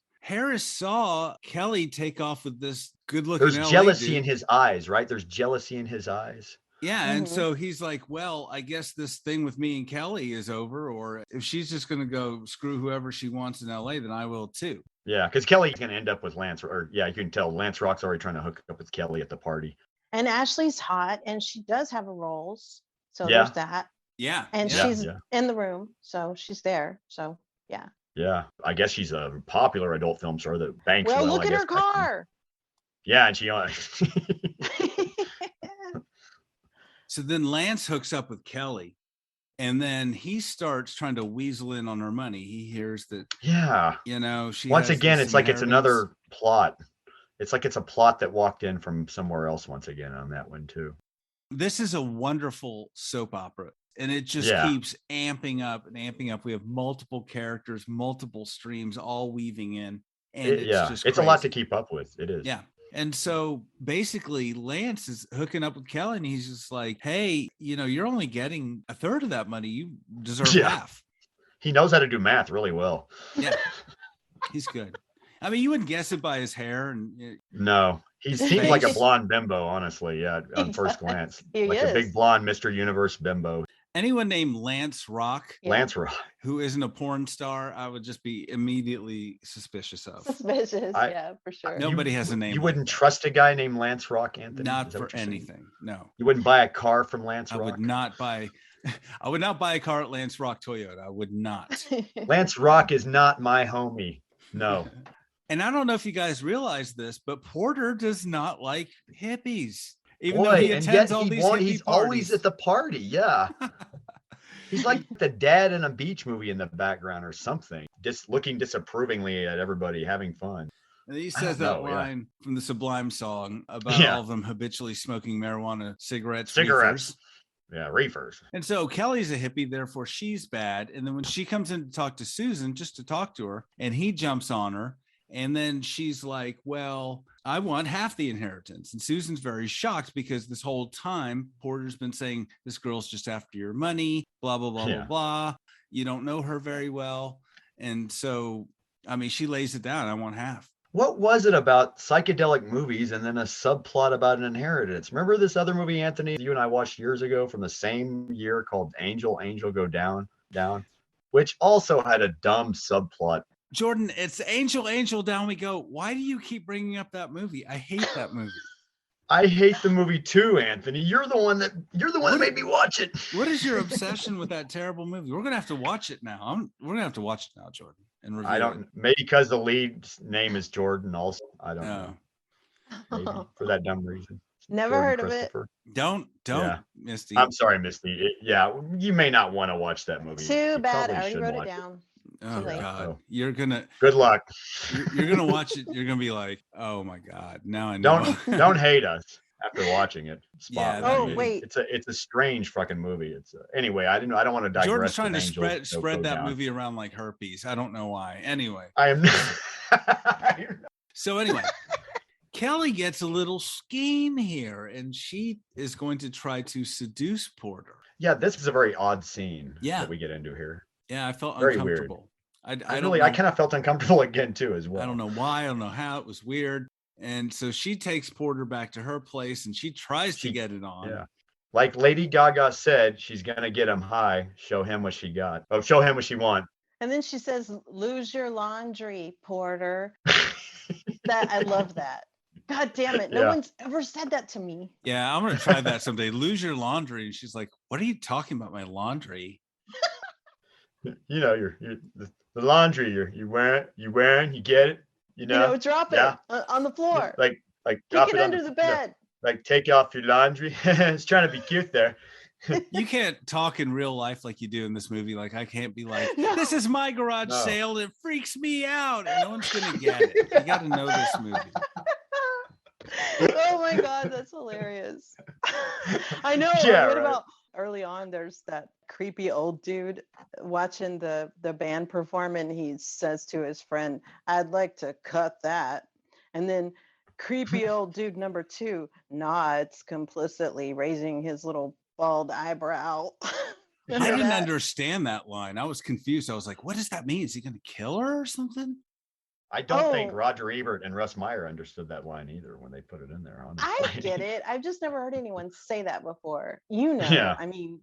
saw Kelly take off with this good-looking There's LA jealousy dude. in his eyes, right? There's jealousy in his eyes. Yeah, and so he's like, well, I guess this thing with me and Kelly is over, or if she's just going to go screw whoever she wants in LA, then I will too. Yeah, because Kelly's going to end up with Lance, you can tell Lance Rock's already trying to hook up with Kelly at the party. And Ashley's hot, and she does have a Rolls, so there's that. Yeah. And she's in the room, so she's there, so yeah. Yeah, I guess she's a popular adult film star that banks well. Look at her car. Yeah, and she... So then Lance hooks up with Kelly, and then he starts trying to weasel in on her money. He hears that, you know, she once again, it's like it's another plot. It's like it's a plot that walked in from somewhere else once again on that one too. This is a wonderful soap opera, and it just keeps amping up and amping up. We have multiple characters, multiple streams, all weaving in, and it's a lot to keep up with. It is. Yeah. And so basically Lance is hooking up with Kelly and he's just like, hey, you know, you're only getting 1/3 of that money. You deserve half. He knows how to do math really well. Yeah. He's good. I mean, you wouldn't guess it by his hair. No, he seems like a blonde bimbo, honestly. Yeah. On first glance, like a big blonde Mr. Universe bimbo. Anyone named Lance Rock, who isn't a porn star, I would just be immediately suspicious of. Yeah, for sure. Nobody has a name. You wouldn't trust a guy named Lance Rock, Anthony? Not for anything. No. You wouldn't buy a car from Lance Rock? I would not buy a car at Lance Rock Toyota. I would not. Lance Rock is not my homie. No. And I don't know if you guys realize this, but Porter does not like hippies. Even though he attends all these hippie he's parties. Always at the party, yeah. He's like the dad in a beach movie in the background or something, just looking disapprovingly at everybody having fun. And he I says don't that know, yeah. line from the Sublime song about Yeah. all of them habitually smoking marijuana, cigarettes. Cigarettes. Reefers. Yeah, reefers. And so Kelly's a hippie, therefore she's bad. And then when she comes in to talk to Susan, just to talk to her, and he jumps on her, and then she's like, well, I want half the inheritance. And Susan's very shocked because this whole time Porter's been saying, this girl's just after your money, blah, blah, blah, blah, blah. You don't know her very well. And so, I mean, she lays it down. I want half. What was it about psychedelic movies and then a subplot about an inheritance? Remember this other movie, Anthony, you and I watched years ago from the same year called Angel Go Down, which also had a dumb subplot. Jordan, it's Angel Down We Go. Why do you keep bringing up that movie? I hate that movie. I hate the movie too, Anthony. You're the one that made me watch it. What is your obsession with that terrible movie? We're gonna have to watch it now. We're gonna have to watch it now, Jordan. And I don't. Maybe because the lead's name is Jordan. Also, I don't know. Maybe for that dumb reason. Never Jordan heard of it. Don't, Yeah. Misty. I'm sorry, Misty. You may not want to watch that movie. Too You bad. probably I already should wrote it watch down. Oh late. God, Oh. you're gonna. Good luck. You're gonna watch it. You're gonna be like, oh my God, now I know. Don't hate us after watching it. Yeah, Oh, I mean, wait. it's a strange fucking movie. Anyway. I don't want to digress. Jordan's trying to with Angel spread Go that Down. movie around like herpes. I don't know why. Anyway, I am. so anyway, Kelly gets a little scheme here, and she is going to try to seduce Porter. Yeah, this is a very odd scene. Yeah. That we get into here. Yeah, I felt Very uncomfortable. I I kind of felt uncomfortable again too, as well. I don't know why. I don't know how. It was weird. And so she takes Porter back to her place, and she tries to get it on. Yeah. Like Lady Gaga said, she's gonna get him high, show him what she got. Oh, show him what she wants. And then she says, lose your laundry, Porter. I love that. God damn it. No one's ever said that to me. Yeah, I'm going to try that someday. Lose your laundry. And she's like, what are you talking about, my laundry? You know, the laundry you're wearing, you get it, drop it on the floor. Like kick drop it it under the bed. Like take off your laundry. It's trying to be cute there. You can't talk in real life like you do in this movie. Like, I can't be like, this is my garage sale. It freaks me out. And no one's going to get it. You got to know this movie. Oh my God, that's hilarious. I know. Yeah, what right. about early on? There's that creepy old dude watching the band perform, and he says to his friend, I'd like to cut that. And then creepy old dude number 2 nods complicitly, raising his little bald eyebrow. I didn't understand that line. I was confused. I was like, what does that mean? Is he going to kill her or something? I don't think Roger Ebert and Russ Meyer understood that line either when they put it in there. Honestly. I get it. I've just never heard anyone say that before. Yeah. I mean,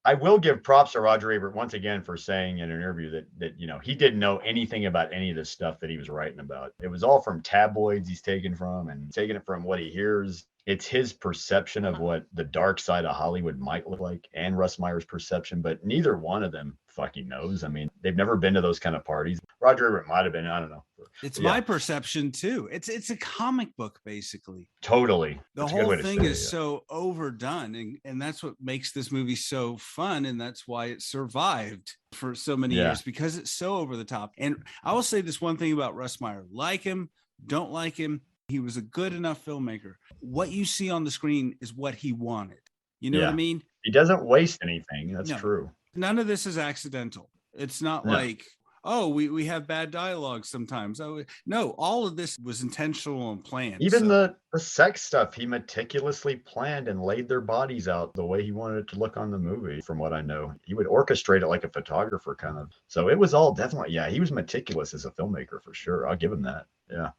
I will give props to Roger Ebert once again for saying in an interview that he didn't know anything about any of this stuff that he was writing about. It was all from tabloids he's taken from and taking it from what he hears. It's his perception of what the dark side of Hollywood might look like and Russ Meyer's perception, but neither one of them fucking knows. I mean, they've never been to those kind of parties. Roger Ebert might have been, I don't know. It's my perception too. It's a comic book, basically. Totally. The whole thing is so overdone, and that's what makes this movie so fun, and that's why it survived for so many years, because it's so over the top. And I will say this one thing about Russ Meyer: like him, don't like him, he was a good enough filmmaker. What you see on the screen is what he wanted. You know what I mean? He doesn't waste anything. That's true. None of this is accidental. It's not like, oh, we have bad dialogue sometimes. Oh, no, all of this was intentional and planned. Even the sex stuff, he meticulously planned and laid their bodies out the way he wanted it to look on the movie, from what I know. He would orchestrate it like a photographer kind of. So it was all definitely, he was meticulous as a filmmaker for sure. I'll give him that. Yeah.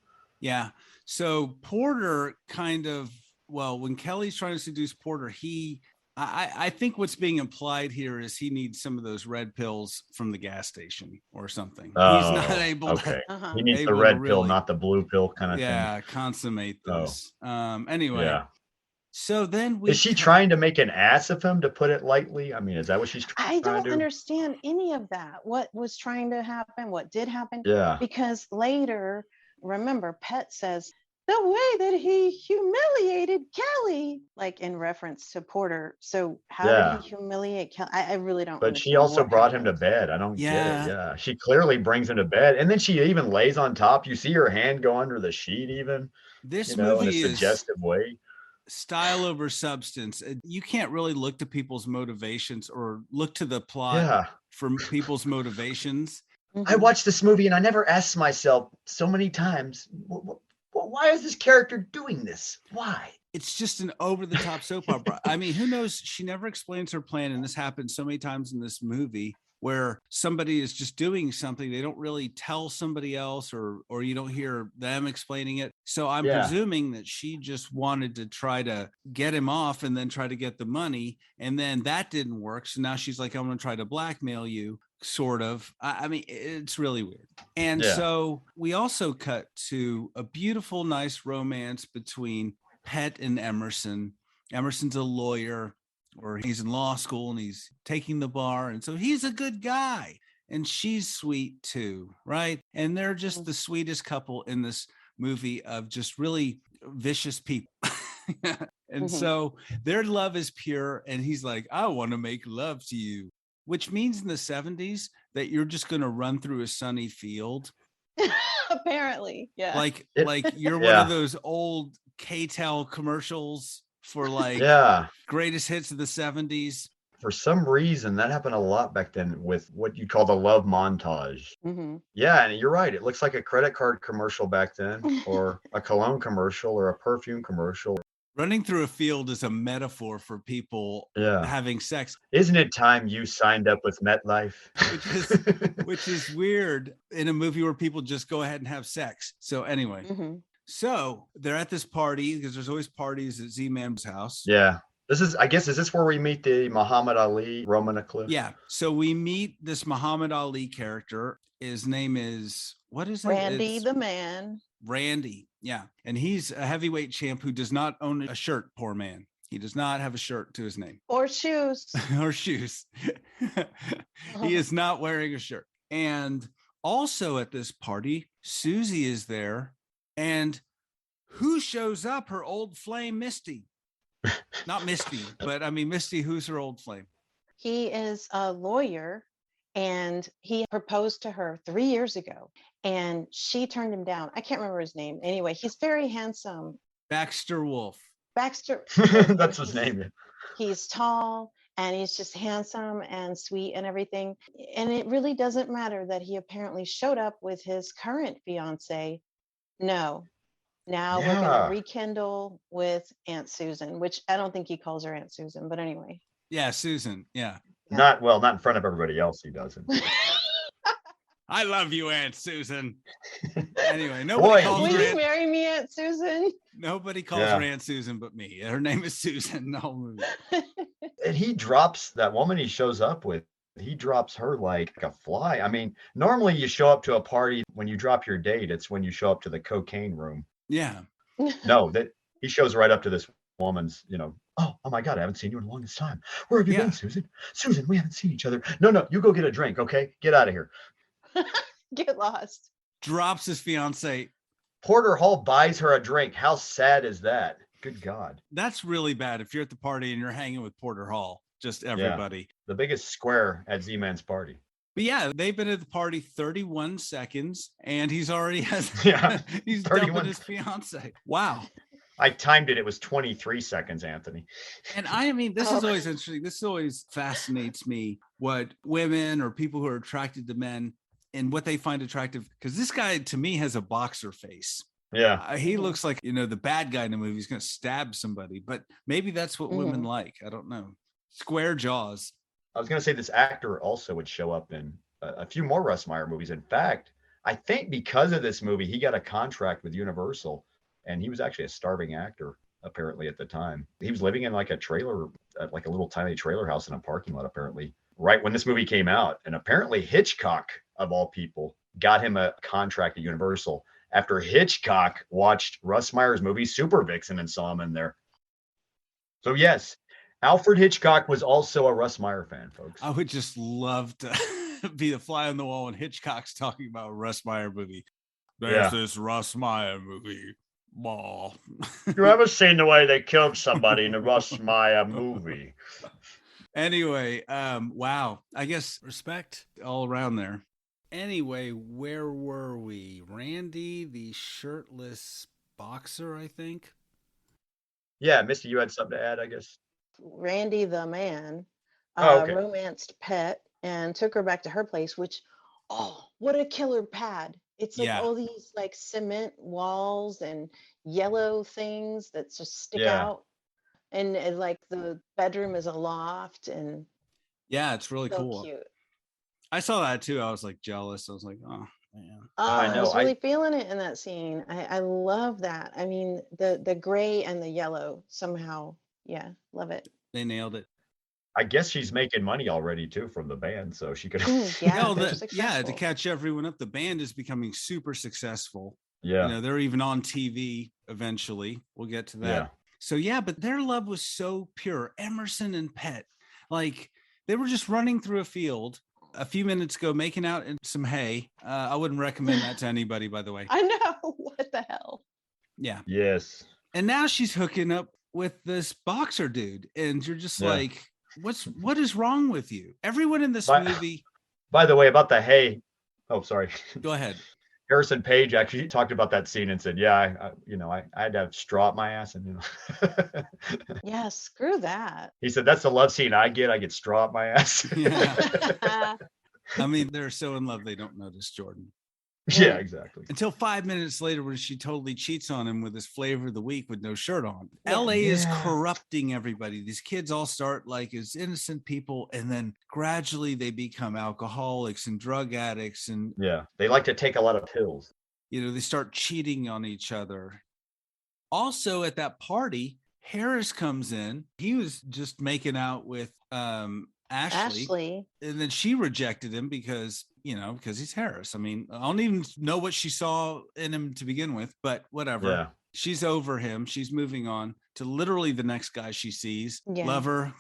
Yeah. So Porter kind of, when Kelly's trying to seduce Porter, I think what's being implied here is he needs some of those red pills from the gas station or something. Oh, he's not able to. He needs the red pill, not the blue pill kind of thing. Yeah, consummate this. Anyway. Yeah. So then is she trying to make an ass of him, to put it lightly? I mean, is that what she's trying to do? I don't understand any of that. What was trying to happen? What did happen? Yeah. Because later, remember, Pet says, the way that he humiliated Kelly, like in reference to Porter. So how did he humiliate Kelly? I really don't But she understand also what brought him to happened. bed. I don't get Yeah. it. Yeah. She clearly brings him to bed. And then she even lays on top. You see her hand go under the sheet, even, This in a movie is suggestive way. style over substance. You can't really look to people's motivations or look to the plot Yeah. for people's motivations. I watched this movie and I never asked myself so many times, why is this character doing this? Why? It's just an over the top soap opera. I mean, who knows? She never explains her plan. And this happens so many times in this movie where somebody is just doing something. They don't really tell somebody else or you don't hear them explaining it. So I'm presuming that she just wanted to try to get him off and then try to get the money. And then that didn't work. So now she's like, I'm going to try to blackmail you. Sort of. I mean, it's really weird. And so we also cut to a beautiful, nice romance between Pet and Emerson. Emerson's a lawyer, or he's in law school and he's taking the bar. And so he's a good guy. And she's sweet too, right? And they're just the sweetest couple in this movie of just really vicious people. And so their love is pure. And he's like, I want to make love to you. Which means in the 70s that you're just going to run through a sunny field. Apparently, yeah. Like you're one of those old K-Tel commercials for like greatest hits of the 70s. For some reason, that happened a lot back then with what you call the love montage. Yeah, and you're right. It looks like a credit card commercial back then, or a cologne commercial, or a perfume commercial. Running through a field is a metaphor for people having sex. Isn't it time you signed up with MetLife? which is weird in a movie where people just go ahead and have sex. So anyway, so they're at this party because there's always parties at Z-Man's house. Yeah. This is, I guess, is this where we meet the Muhammad Ali Roman eclipse? Yeah. So we meet this Muhammad Ali character. His name is, what is it? Randy the Man. Randy. Yeah. And he's a heavyweight champ who does not own a shirt, poor man. He does not have a shirt to his name. Or shoes. Or shoes. He is not wearing a shirt. And also at this party, Susie is there. And who shows up? Her old flame, Misty. Not Misty, but I mean, Misty, who's her old flame? He is a lawyer. And he proposed to her 3 years ago and she turned him down. I can't remember his name. Anyway, he's very handsome. Baxter Wolf. Baxter. That's his name. He's tall and he's just handsome and sweet and everything. And it really doesn't matter that he apparently showed up with his current fiance. No. Now we're going to rekindle with Aunt Susan, which I don't think he calls her Aunt Susan, but anyway. Yeah, Susan. Yeah. Not in front of everybody else. He doesn't. I love you, Aunt Susan. Anyway, nobody calls Will her you marry me, Aunt Susan? Nobody calls her Aunt Susan but me. Her name is Susan. The whole movie. And he drops that woman he shows up with. He drops her like a fly. I mean, normally you show up to a party when you drop your date. It's when you show up to the cocaine room. Yeah. No, that he shows right up to this woman's, oh my God, I haven't seen you in the longest time. Where have you been, Susan? Susan, we haven't seen each other. No, you go get a drink, okay? Get out of here. Get lost. Drops his fiance. Porter Hall buys her a drink. How sad is that? Good God. That's really bad if you're at the party and you're hanging with Porter Hall. Just everybody. Yeah, the biggest square at Z-Man's party. But yeah, they've been at the party 31 seconds and he's already he's dumping his fiance. Wow. I timed it. It was 23 seconds, Anthony. And I mean, this is always interesting. This always fascinates me what women or people who are attracted to men and what they find attractive. Because this guy, to me, has a boxer face. Yeah. He looks like, the bad guy in the movie. He's going to stab somebody. But maybe that's what women like. I don't know. Square jaws. I was going to say this actor also would show up in a few more Russ Meyer movies. In fact, I think because of this movie, he got a contract with Universal. And he was actually a starving actor, apparently, at the time. He was living in like a trailer, like a little tiny trailer house in a parking lot, apparently, right when this movie came out. And apparently Hitchcock, of all people, got him a contract at Universal after Hitchcock watched Russ Meyer's movie Super Vixen and saw him in there. So yes, Alfred Hitchcock was also a Russ Meyer fan, folks. I would just love to be the fly on the wall when Hitchcock's talking about a Russ Meyer movie. There's this Russ Meyer movie. ball. You ever seen the way they killed somebody in the Russ Meyer movie? Anyway, wow. I guess respect all around there. Anyway, where were we? Randy, the shirtless boxer, I think. Yeah, Misty, you had something to add, I guess. Randy the man Oh, okay. romanced Pet and took her back to her place, which, oh, what a killer pad. It's like Yeah. all these like cement walls and yellow things that just stick Yeah. out. And like the bedroom is a loft and Yeah, it's really so cool. cute. I saw that too. I was like jealous. I was like, oh man. Oh, I I know. was really feeling it in that scene. I love that. I mean, the gray and the yellow somehow. Yeah, love it. They nailed it. I guess she's making money already too from the band, so she could. Yeah, No, they're yeah, to successful. catch everyone up, the band is becoming super successful. Yeah. You know, they're even on TV eventually. We'll get to that. Yeah. So yeah, but their love was so pure. Emerson and Pet, like they were just running through a field a few minutes ago, making out in some hay. I wouldn't recommend that to anybody, by the way. I know. What the hell? Yeah. Yes. And now she's hooking up with this boxer dude, and you're just Yeah. like, what is wrong with you? Everyone in this By- movie. By the way, about the hay. Oh, sorry. Go ahead. Harrison Page actually talked about that scene and said, "Yeah, I had to have straw up my ass," and Yeah, screw that. he said, "That's the love scene I get. I get straw up my ass." Yeah. I mean, they're so in love they don't notice Jordan. Yeah, exactly. Until 5 minutes later, when she totally cheats on him with his flavor of the week with no shirt on. Yeah. LA is Yeah. corrupting everybody. These kids all start like as innocent people, and then gradually they become alcoholics and drug addicts, and Yeah, they like to take a lot of pills. you know, they start cheating on each other. Also, at that party, Harris comes in. He was just making out with Ashley. And then she rejected him because he's Harris. I mean, I don't even know what she saw in him to begin with, but whatever. Yeah. She's over him. She's moving on to literally the next guy she sees. Yeah. Lover.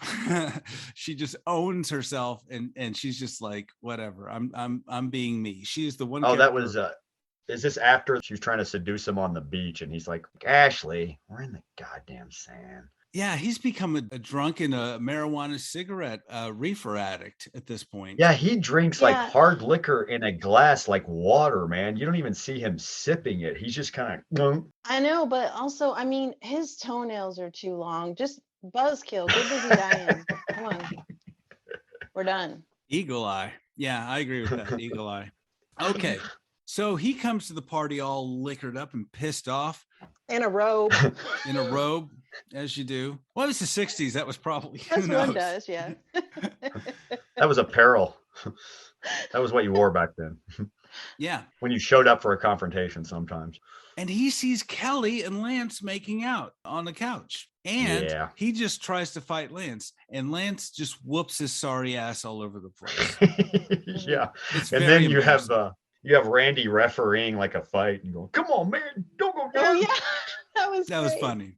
She just owns herself, and she's just like, whatever. I'm being me. She's the one. Oh, that character- was is this after she was trying to seduce him on the beach and he's like, "Ashley, we're in the goddamn sand." Yeah, he's become a drunk and a marijuana cigarette reefer addict at this point. Yeah, he drinks like Yeah. hard liquor in a glass like water, man. You don't even see him sipping it. He's just kind of I know, but also, I mean, his toenails are too long. Just buzzkill. Get busy dying. Come on. We're done. Eagle eye. Yeah, I agree with that. Eagle eye. Okay. So he comes to the party all liquored up and pissed off In a robe. in a robe, as you do. Well, it was the 60s. That was probably. That's who what one knows? does, yeah. that was apparel. That was what you wore back then. Yeah. When you showed up for a confrontation sometimes. And he sees Kelly and Lance making out on the couch. And Yeah. he just tries to fight Lance. And Lance just whoops his sorry ass all over the place. Yeah. It's And very then you have embarrassing. Randy refereeing like a fight and going, "Come on, man, don't go down." Oh, yeah. That was Great. Funny.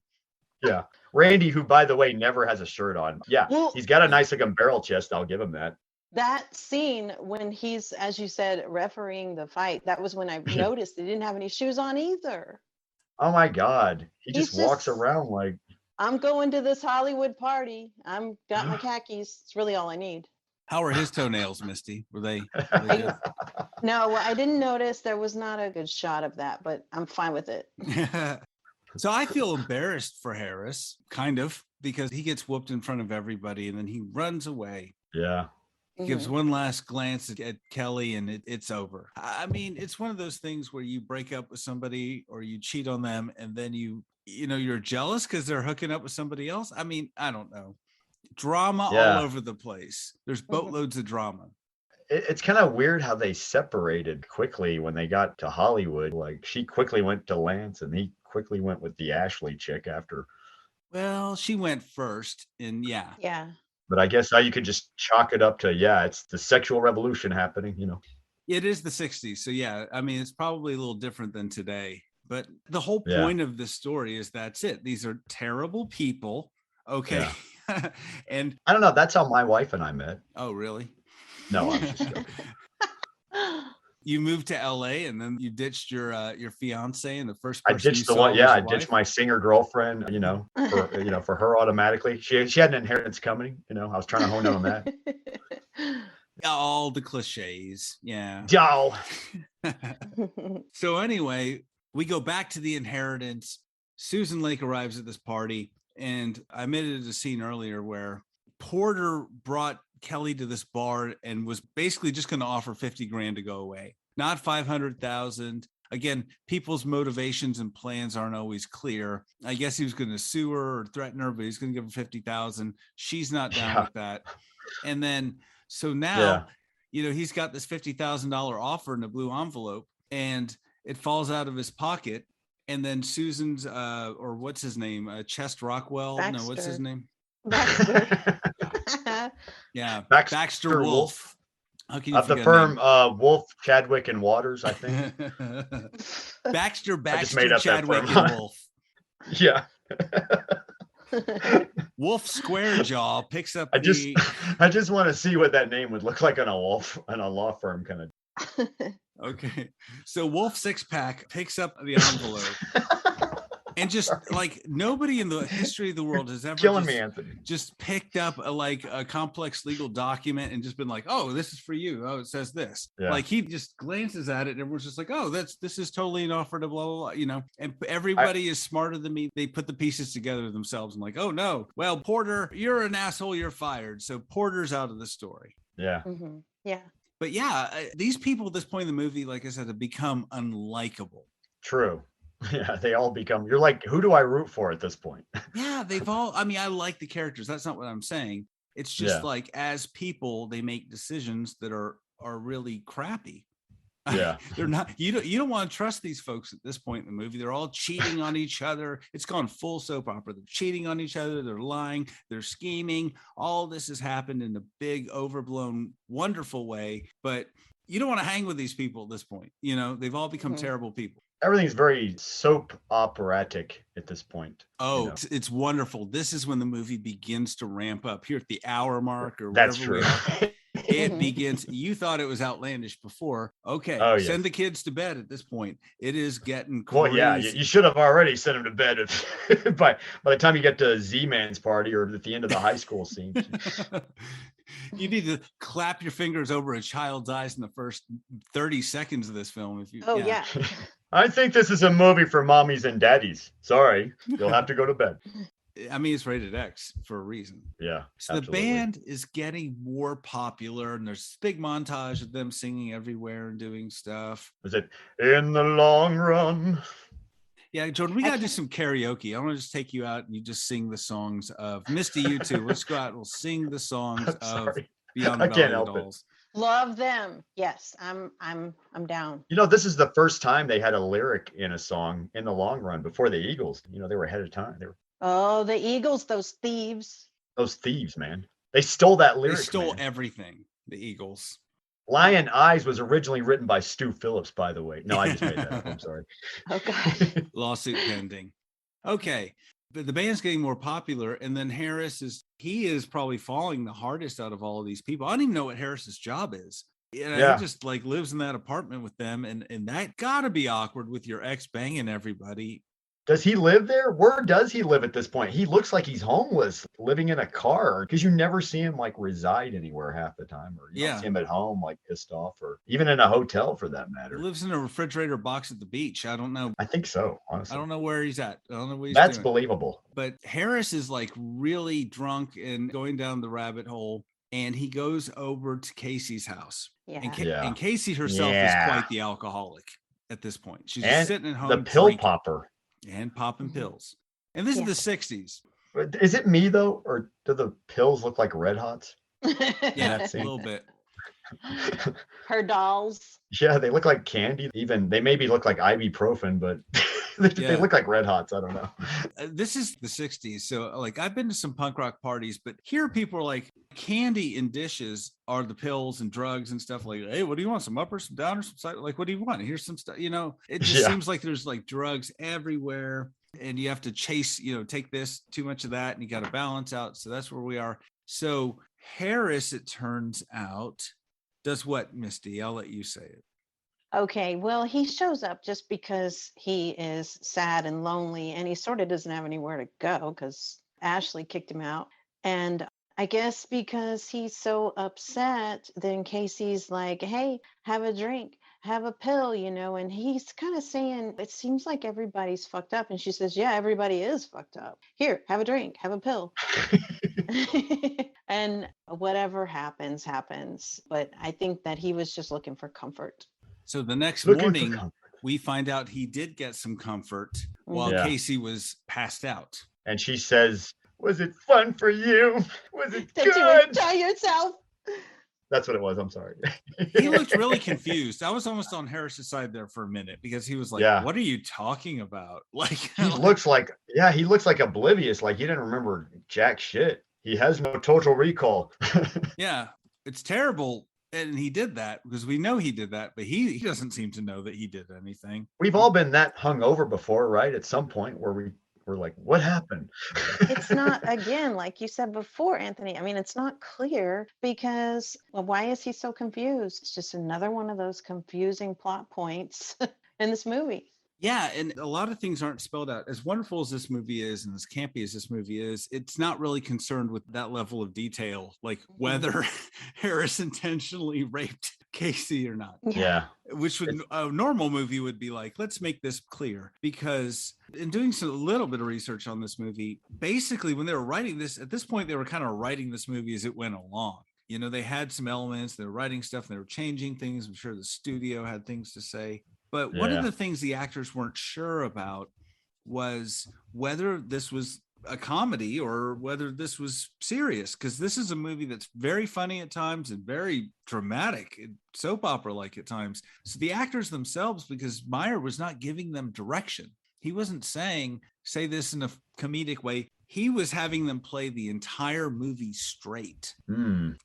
Yeah. Randy, who by the way never has a shirt on. Yeah. Well, He's got a nice looking barrel chest. I'll give him that. that scene when he's, as you said, refereeing the fight, that was when I noticed he didn't have any shoes on either. Oh my God. He He's just walks just- around like, I'm going to this Hollywood party. I'm got my khakis. It's really all I need. How are his toenails, Misty? Were they good? No, I didn't notice. There was not a good shot of that, but I'm fine with it. So I feel embarrassed for Harris, kind of, because he gets whooped in front of everybody and then he runs away. yeah. Gives Mhm. one last glance at Kelly and it's over. I mean, it's one of those things where you break up with somebody or you cheat on them and then you're jealous because they're hooking up with somebody else. I mean, I don't know. Drama Yeah. all over the place. There's boatloads of drama. It's kind of weird how they separated quickly when they got to Hollywood. Like she quickly went to Lance and he quickly went with the Ashley chick after. Well, she went first and yeah. Yeah. But I guess now you could just chalk it up to, yeah, it's the sexual revolution happening, you know. It is the 60s. So yeah, I mean, it's probably a little different than today. But the whole Yeah. point of this story is that's it. These are terrible people. Okay. And I don't know. That's how my wife and I met. oh, really? No, I'm just joking. You moved to LA and then you ditched your fiance, and the first I person you ditched the saw one. was Yeah, your I ditched wife? my singer girlfriend. For her automatically. She had an inheritance coming. I was trying to hone in on that. Yeah, all the cliches. Yeah. Yo. So anyway, we go back to the inheritance. Susan Lake arrives at this party, and I admitted a scene earlier where Porter brought Kelly to this bar and was basically just going to offer 50 grand to go away, not 500,000. Again, people's motivations and plans aren't always clear. I guess he was going to sue her or threaten her, but he's going to give her 50,000. She's not down with that. And then, so now, he's got this $50,000 offer in a blue envelope, and it falls out of his pocket. And then Susan's, or what's his name? Chest Rockwell? Baxter. No, what's his name? Baxter. Yeah, Baxter Wolf. How can you of the forget firm Wolf, Chadwick, and Waters, I think. Baxter, made up that Chadwick, firm. and Wolf. Yeah. Wolf Squarejaw picks up I just want to see what that name would look like on a law firm kind of. Okay, so Wolf Sixpack picks up the envelope, and just like nobody in the history of the world has ever Killing me, Anthony. Just picked up a complex legal document and just been like, oh, this is for you. Oh, it says this. Yeah. Like he just glances at it and everyone's just like, oh, this is totally an offer to blah, blah, blah, and everybody is smarter than me. They put the pieces together themselves. I'm like, oh no, well, Porter, you're an asshole. You're fired. So Porter's out of the story. Yeah. Mm-hmm. Yeah. But yeah, these people at this point in the movie, like I said, have become unlikable. True. Yeah, they all become, you're like, who do I root for at this point? Yeah, I like the characters. That's not what I'm saying. It's just like, as people, they make decisions that are really crappy. Yeah. They're not, you don't want to trust these folks at this point in the movie. They're all cheating on each other. It's gone full soap opera. They're cheating on each other. They're lying. They're scheming. All this has happened in a big, overblown, wonderful way. But you don't want to hang with these people at this point. They've all become terrible people. Everything's very soap operatic at this point. Oh, it's wonderful. This is when the movie begins to ramp up here at the hour mark or That's whatever. true. It begins. You thought it was outlandish before. Okay. Oh, yes. Send the kids to bed at this point. It is getting crazy. Well, yeah, you should have already sent them to bed by the time you get to Z-Man's party or at the end of the high school scene. You need to clap your fingers over a child's eyes in the first 30 seconds of this film. Yeah. I think this is a movie for mommies and daddies. Sorry, you'll have to go to bed. I mean, it's rated X for a reason. Yeah. So absolutely. The band is getting more popular, and there's this big montage of them singing everywhere and doing stuff. Is it In the Long Run? Yeah, Jordan, we got to do some karaoke. I want to just take you out and you just sing the songs of Misty, you too. Let's go out and we'll sing the songs of Beyond the Valley of the Dolls. Love them. Yes, I'm down. This is the first time they had a lyric in a song in the long run before the Eagles. They were ahead of time. Oh, the Eagles, those thieves. Those thieves, man. They stole that lyric. They stole everything, the Eagles. Lion Eyes was originally written by Stu Phillips, by the way. No, I just made that up. I'm sorry. Oh, gosh. Lawsuit pending. Okay. But the band's getting more popular. And then Harris is probably falling the hardest out of all of these people. I don't even know what Harris's job is. He just lives in that apartment with them. And that got to be awkward with your ex banging everybody. Does he live there? Where does he live at this point? He looks like he's homeless, living in a car, because you never see him reside anywhere half the time, or you don't see him at home pissed off, or even in a hotel for that matter. He lives in a refrigerator box at the beach. I don't know. I think so, honestly. I don't know where he's at. I don't know what he's That's doing. Believable. But Harris is really drunk and going down the rabbit hole, and he goes over to Casey's house. Yeah. And Casey herself is quite the alcoholic at this point. She's just sitting at home. The pill popper. And popping pills. And this is the 60s. Is it me, though? Or do the pills look like Red Hots? Yeah, a little bit. Her dolls. Yeah, they look like candy. Even they maybe look like ibuprofen, but they look like Red Hots. I don't know. This is the 60s. So I've been to some punk rock parties, but here people are like, candy in dishes are the pills and drugs and stuff. Like, hey, what do you want? Some uppers, some downers, some side? What do you want? Here's some stuff. It just seems like there's drugs everywhere, and you have to chase, take this, too much of that, and you got to balance out. So that's where we are. So Harris, it turns out, does what, Misty? I'll let you say it. Okay, well, he shows up just because he is sad and lonely, and he sort of doesn't have anywhere to go because Ashley kicked him out. And I guess because he's so upset, then Casey's like, hey, have a drink, have a pill, and he's kind of saying, it seems like everybody's fucked up. And she says, yeah, everybody is fucked up. Here, have a drink, have a pill. And whatever happens, happens. But I think that he was just looking for comfort. So the next Looking for morning, comfort. we find out he did get some comfort while Yeah. Casey was passed out. And she says, was it fun for you? Was it Did you good? enjoy yourself? That's what it was. I'm sorry. He looked really confused. I was almost on Harris's side there for a minute because he was like, Yeah. what are you talking about? Like, He looks like oblivious, like he didn't remember jack shit. He has no total recall. yeah, it's terrible. And he did that because we know he did that, but he doesn't seem to know that he did anything. We've all been that hungover before, right? At some point where we're like, what happened? It's not, again, like you said before, Anthony, I mean, it's not clear because, well, why is he so confused? It's just another one of those confusing plot points in this movie. Yeah, and a lot of things aren't spelled out. As wonderful as this movie is and as campy as this movie is, it's not really concerned with that level of detail, like whether Harris intentionally raped Casey or not. Yeah. Which would a normal movie would be like, let's make this clear. Because in doing a little bit of research on this movie, basically when they were writing this, at this point, they were kind of writing this movie as it went along. You know, they had some elements, they were writing stuff, and they were changing things. I'm sure the studio had things to say. But one of the things the actors weren't sure about was whether this was a comedy or whether this was serious, because this is a movie that's very funny at times and very dramatic, soap opera like at times. So the actors themselves, because Meyer was not giving them direction, he wasn't saying, say this in a comedic way. He was having them play the entire movie straight,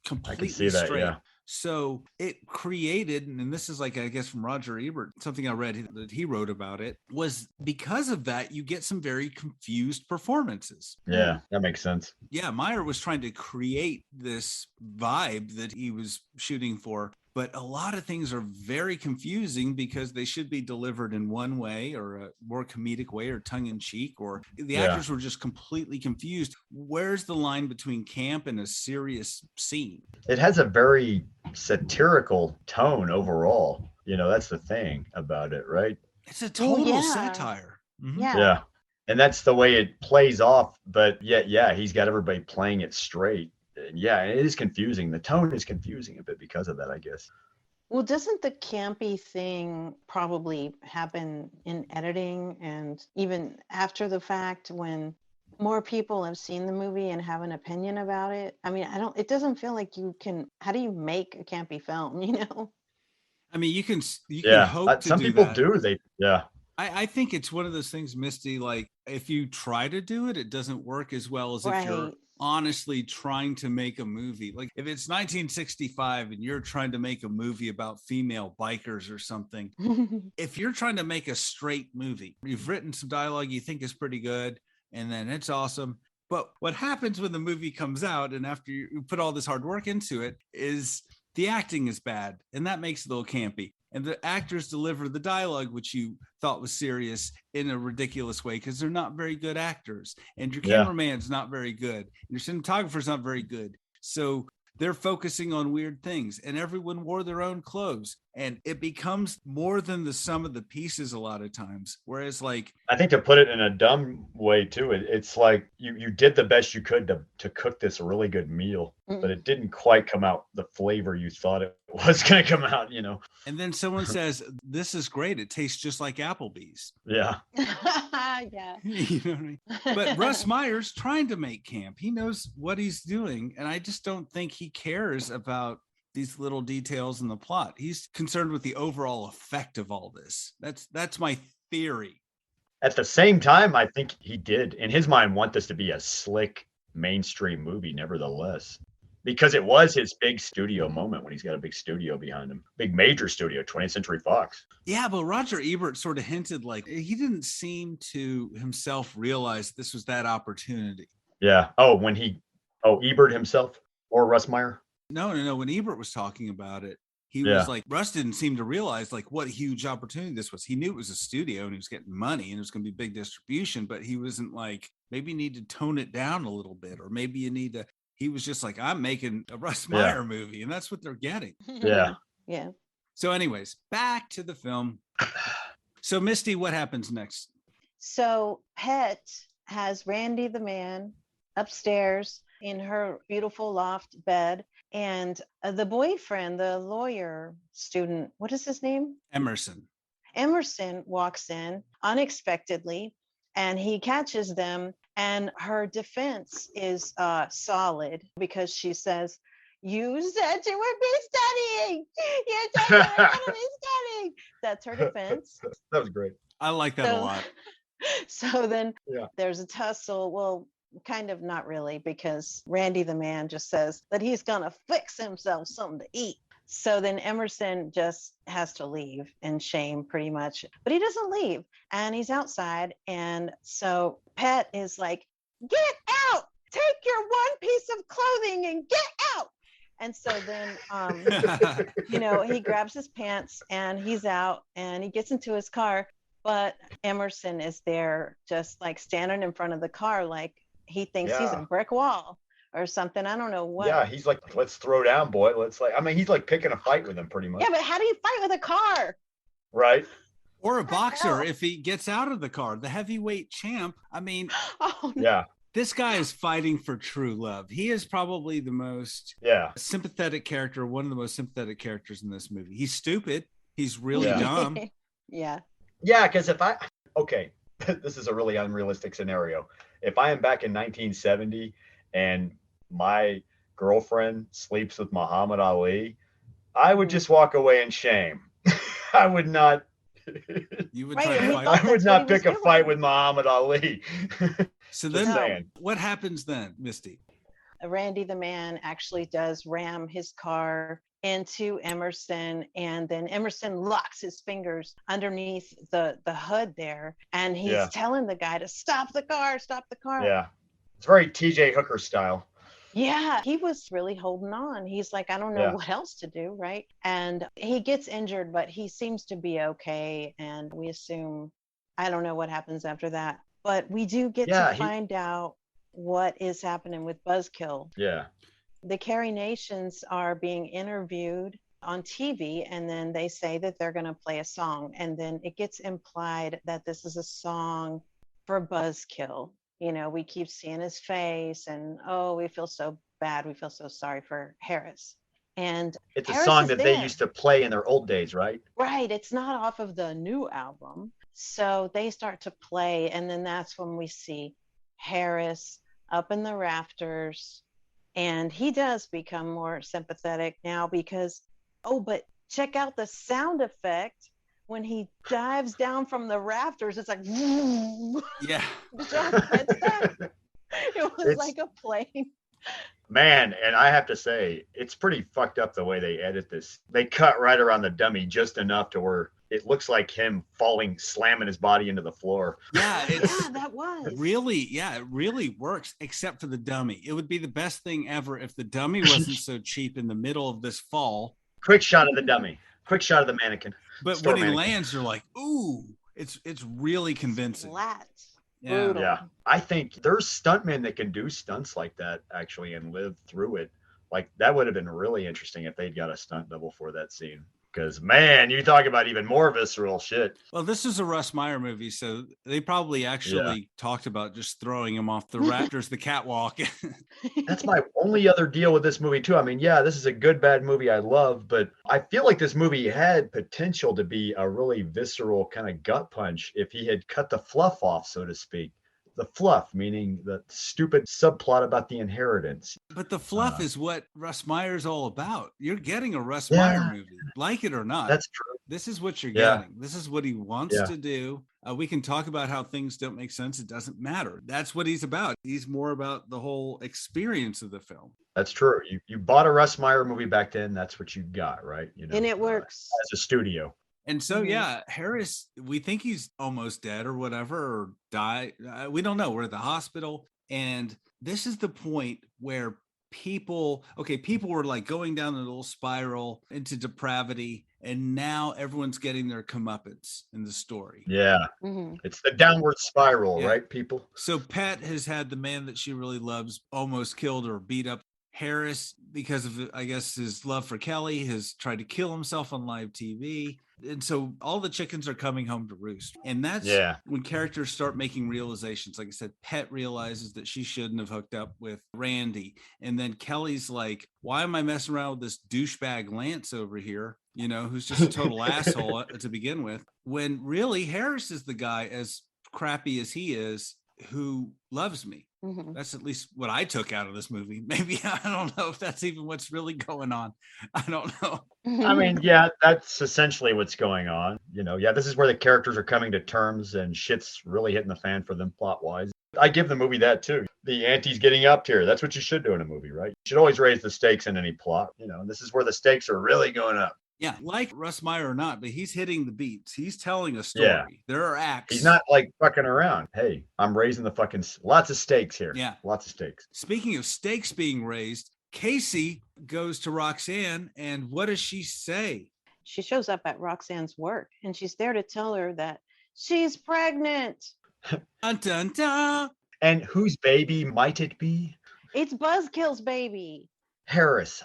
completely I can see that, straight. yeah. So it created, and this is like, I guess, from Roger Ebert, something I read that he wrote about it, was because of that, you get some very confused performances. Yeah, that makes sense. Yeah, Meyer was trying to create this vibe that he was shooting for, but a lot of things are very confusing because they should be delivered in one way or a more comedic way or tongue-in-cheek, or the actors were just completely confused. Where's the line between camp and a serious scene? It has a very satirical tone overall. You know, that's the thing about it, right? It's a total satire. Mm-hmm. Yeah. And that's the way it plays off. But yet, he's got everybody playing it straight. Yeah, it is confusing. The tone is confusing a bit because of that, I guess. Well, doesn't the campy thing probably happen in editing and even after the fact when more people have seen the movie and have an opinion about it? I mean, it doesn't feel like you can, how do you make a campy film, you know? I mean, you can hope to some do people that. do. I think it's one of those things, Misty, like if you try to do it, it doesn't work as well as if you're honestly trying to make a movie. Like if it's 1965 and you're trying to make a movie about female bikers or something, if you're trying to make a straight movie, you've written some dialogue you think is pretty good, and then it's awesome. But what happens when the movie comes out and after you put all this hard work into it is the acting is bad, and that makes it a little campy. And the actors deliver the dialogue, which you thought was serious, in a ridiculous way because they're not very good actors. And your cameraman's not very good. And your cinematographer's not very good. So they're focusing on weird things, and everyone wore their own clothes. And it becomes more than the sum of the pieces a lot of times. Whereas, like, I think to put it in a dumb way too, it's like you did the best you could to cook this really good meal, but it didn't quite come out the flavor you thought it was going to come out, you know. And then someone says, "This is great. It tastes just like Applebee's." Yeah. Yeah. You know what I mean? But Russ Meyer's trying to make camp. He knows what he's doing, and I just don't think he cares about these little details in the plot. He's concerned with the overall effect of all this. That's my theory. At the same time, I think he did, in his mind, want this to be a slick mainstream movie, nevertheless, because it was his big studio moment when he's got a big studio behind him, big major studio, 20th Century Fox. Yeah, but Roger Ebert sort of hinted like he didn't seem to himself realize this was that opportunity. Yeah. Ebert himself or Russ Meyer? No. When Ebert was talking about it, He was like, Russ didn't seem to realize like what a huge opportunity this was. He knew it was a studio and he was getting money and it was going to be big distribution, but he wasn't like, maybe you need to tone it down a little bit, or maybe you need to. He was just like, I'm making a Russ Meyer movie, and that's what they're getting. Yeah. Yeah. So, anyways, back to the film. So, Misty, what happens next? So Pet has Randy the man upstairs in her beautiful loft bed. And the boyfriend, the lawyer student, what is his name? Emerson. Emerson walks in unexpectedly and he catches them. And her defense is solid because she says, you said you would be studying. You said you were going to be studying. That's her defense. That was great. I like that a lot. So then there's a tussle. Well, kind of not really, because Randy the man just says that he's going to fix himself something to eat. So then Emerson just has to leave in shame pretty much, but he doesn't leave and he's outside. And so Pet is like, get out, take your one piece of clothing and get out. And so then, he grabs his pants and he's out and he gets into his car, but Emerson is there just like standing in front of the car, like he thinks he's a brick wall or something. I don't know what. Yeah, he's like, let's throw down, boy. He's like picking a fight with him pretty much. Yeah, but how do you fight with a car? Right. Or a boxer if he gets out of the car, the heavyweight champ. I mean, this guy is fighting for true love. He is probably the most sympathetic character, one of the most sympathetic characters in this movie. He's stupid. He's really dumb. Yeah. Yeah, because this is a really unrealistic scenario. If I am back in 1970 and my girlfriend sleeps with Muhammad Ali, I would just walk away in shame. I would not. You would Right, try to fight. I would not pick a fight with Muhammad Ali. So then, what happens then, Misty? Randy the man actually does ram his car into Emerson, and then Emerson locks his fingers underneath the hood there, and he's telling the guy to stop the car. Yeah, it's very TJ Hooker style. Yeah, he was really holding on. He's like, I don't know what else to do, right? And he gets injured, but he seems to be okay, and we assume, I don't know what happens after that, but we do get to find out what is happening with Buzzkill. Yeah. The Carrie Nations are being interviewed on TV, and then they say that they're going to play a song, and then it gets implied that this is a song for Buzzkill. We keep seeing his face, and we feel so bad. We feel so sorry for Harris. And it's Harris a song that they used to play in their old days, right? Right. It's not off of the new album. So they start to play, and then that's when we see Harris up in the rafters. And he does become more sympathetic now because, but check out the sound effect when he dives down from the rafters. It's like, yeah. It was like a plane. Man, and I have to say, it's pretty fucked up the way they edit this. They cut right around the dummy just enough to where it looks like him falling, slamming his body into the floor. Yeah, that was really, it really works, except for the dummy. It would be the best thing ever if the dummy wasn't so cheap in the middle of this fall. Quick shot of the dummy. Quick shot of the mannequin. But when he lands, you're like, ooh, it's really convincing. Flat. Yeah. Yeah. I think there's stuntmen that can do stunts like that actually and live through it. Like that would have been really interesting if they'd got a stunt double for that scene. Because, man, you talk about even more visceral shit. Well, this is a Russ Meyer movie, so they probably actually talked about just throwing him off the rafters, the catwalk. That's my only other deal with this movie, too. I mean, this is a good, bad movie I love, but I feel like this movie had potential to be a really visceral kind of gut punch if he had cut the fluff off, so to speak. The fluff, meaning the stupid subplot about the inheritance. But the fluff is what Russ Meyer's all about. You're getting a Russ Meyer movie, like it or not. That's true. This is what you're getting. This is what he wants to do. We can talk about how things don't make sense. It doesn't matter. That's what he's about. He's more about the whole experience of the film. That's true. You bought a Russ Meyer movie back then. That's what you got, right? And it works. As a studio. And so, Harris, we think he's almost dead or whatever, or died. We don't know. We're at the hospital. And this is the point where people were like going down a little spiral into depravity, and now everyone's getting their comeuppance in the story. Yeah. Mhm. It's the downward spiral, Yeah. right, people? So Pat has had the man that she really loves almost killed or beat up. Harris, because of, I guess, his love for Kelly, has tried to kill himself on live TV. And so all the chickens are coming home to roost. And that's when characters start making realizations. Like I said, Pet realizes that she shouldn't have hooked up with Randy. And then Kelly's like, why am I messing around with this douchebag Lance over here? You know, who's just a total asshole to begin with. When really Harris is the guy, as crappy as he is, who loves me. Mhm. That's at least what I took out of this movie. Maybe I don't know if that's even what's really going on. I don't know. I mean, yeah, that's essentially what's going on. You know, yeah, this is where the characters are coming to terms and shit's really hitting the fan for them plot wise. I give the movie that too. The ante's getting upped here. That's what you should do in a movie, right? You should always raise the stakes in any plot. You know, this is where the stakes are really going up. Yeah, like Russ Meyer or not, but he's hitting the beats. He's telling a story. Yeah. There are acts. He's not like fucking around. Hey, I'm raising the fucking lots of stakes here. Yeah. Lots of stakes. Speaking of stakes being raised, Casey goes to Roxanne, and what does she say? She shows up at Roxanne's work, and she's there to tell her that she's pregnant. Dun, dun, dun. And whose baby might it be? It's Buzzkill's baby. Harris.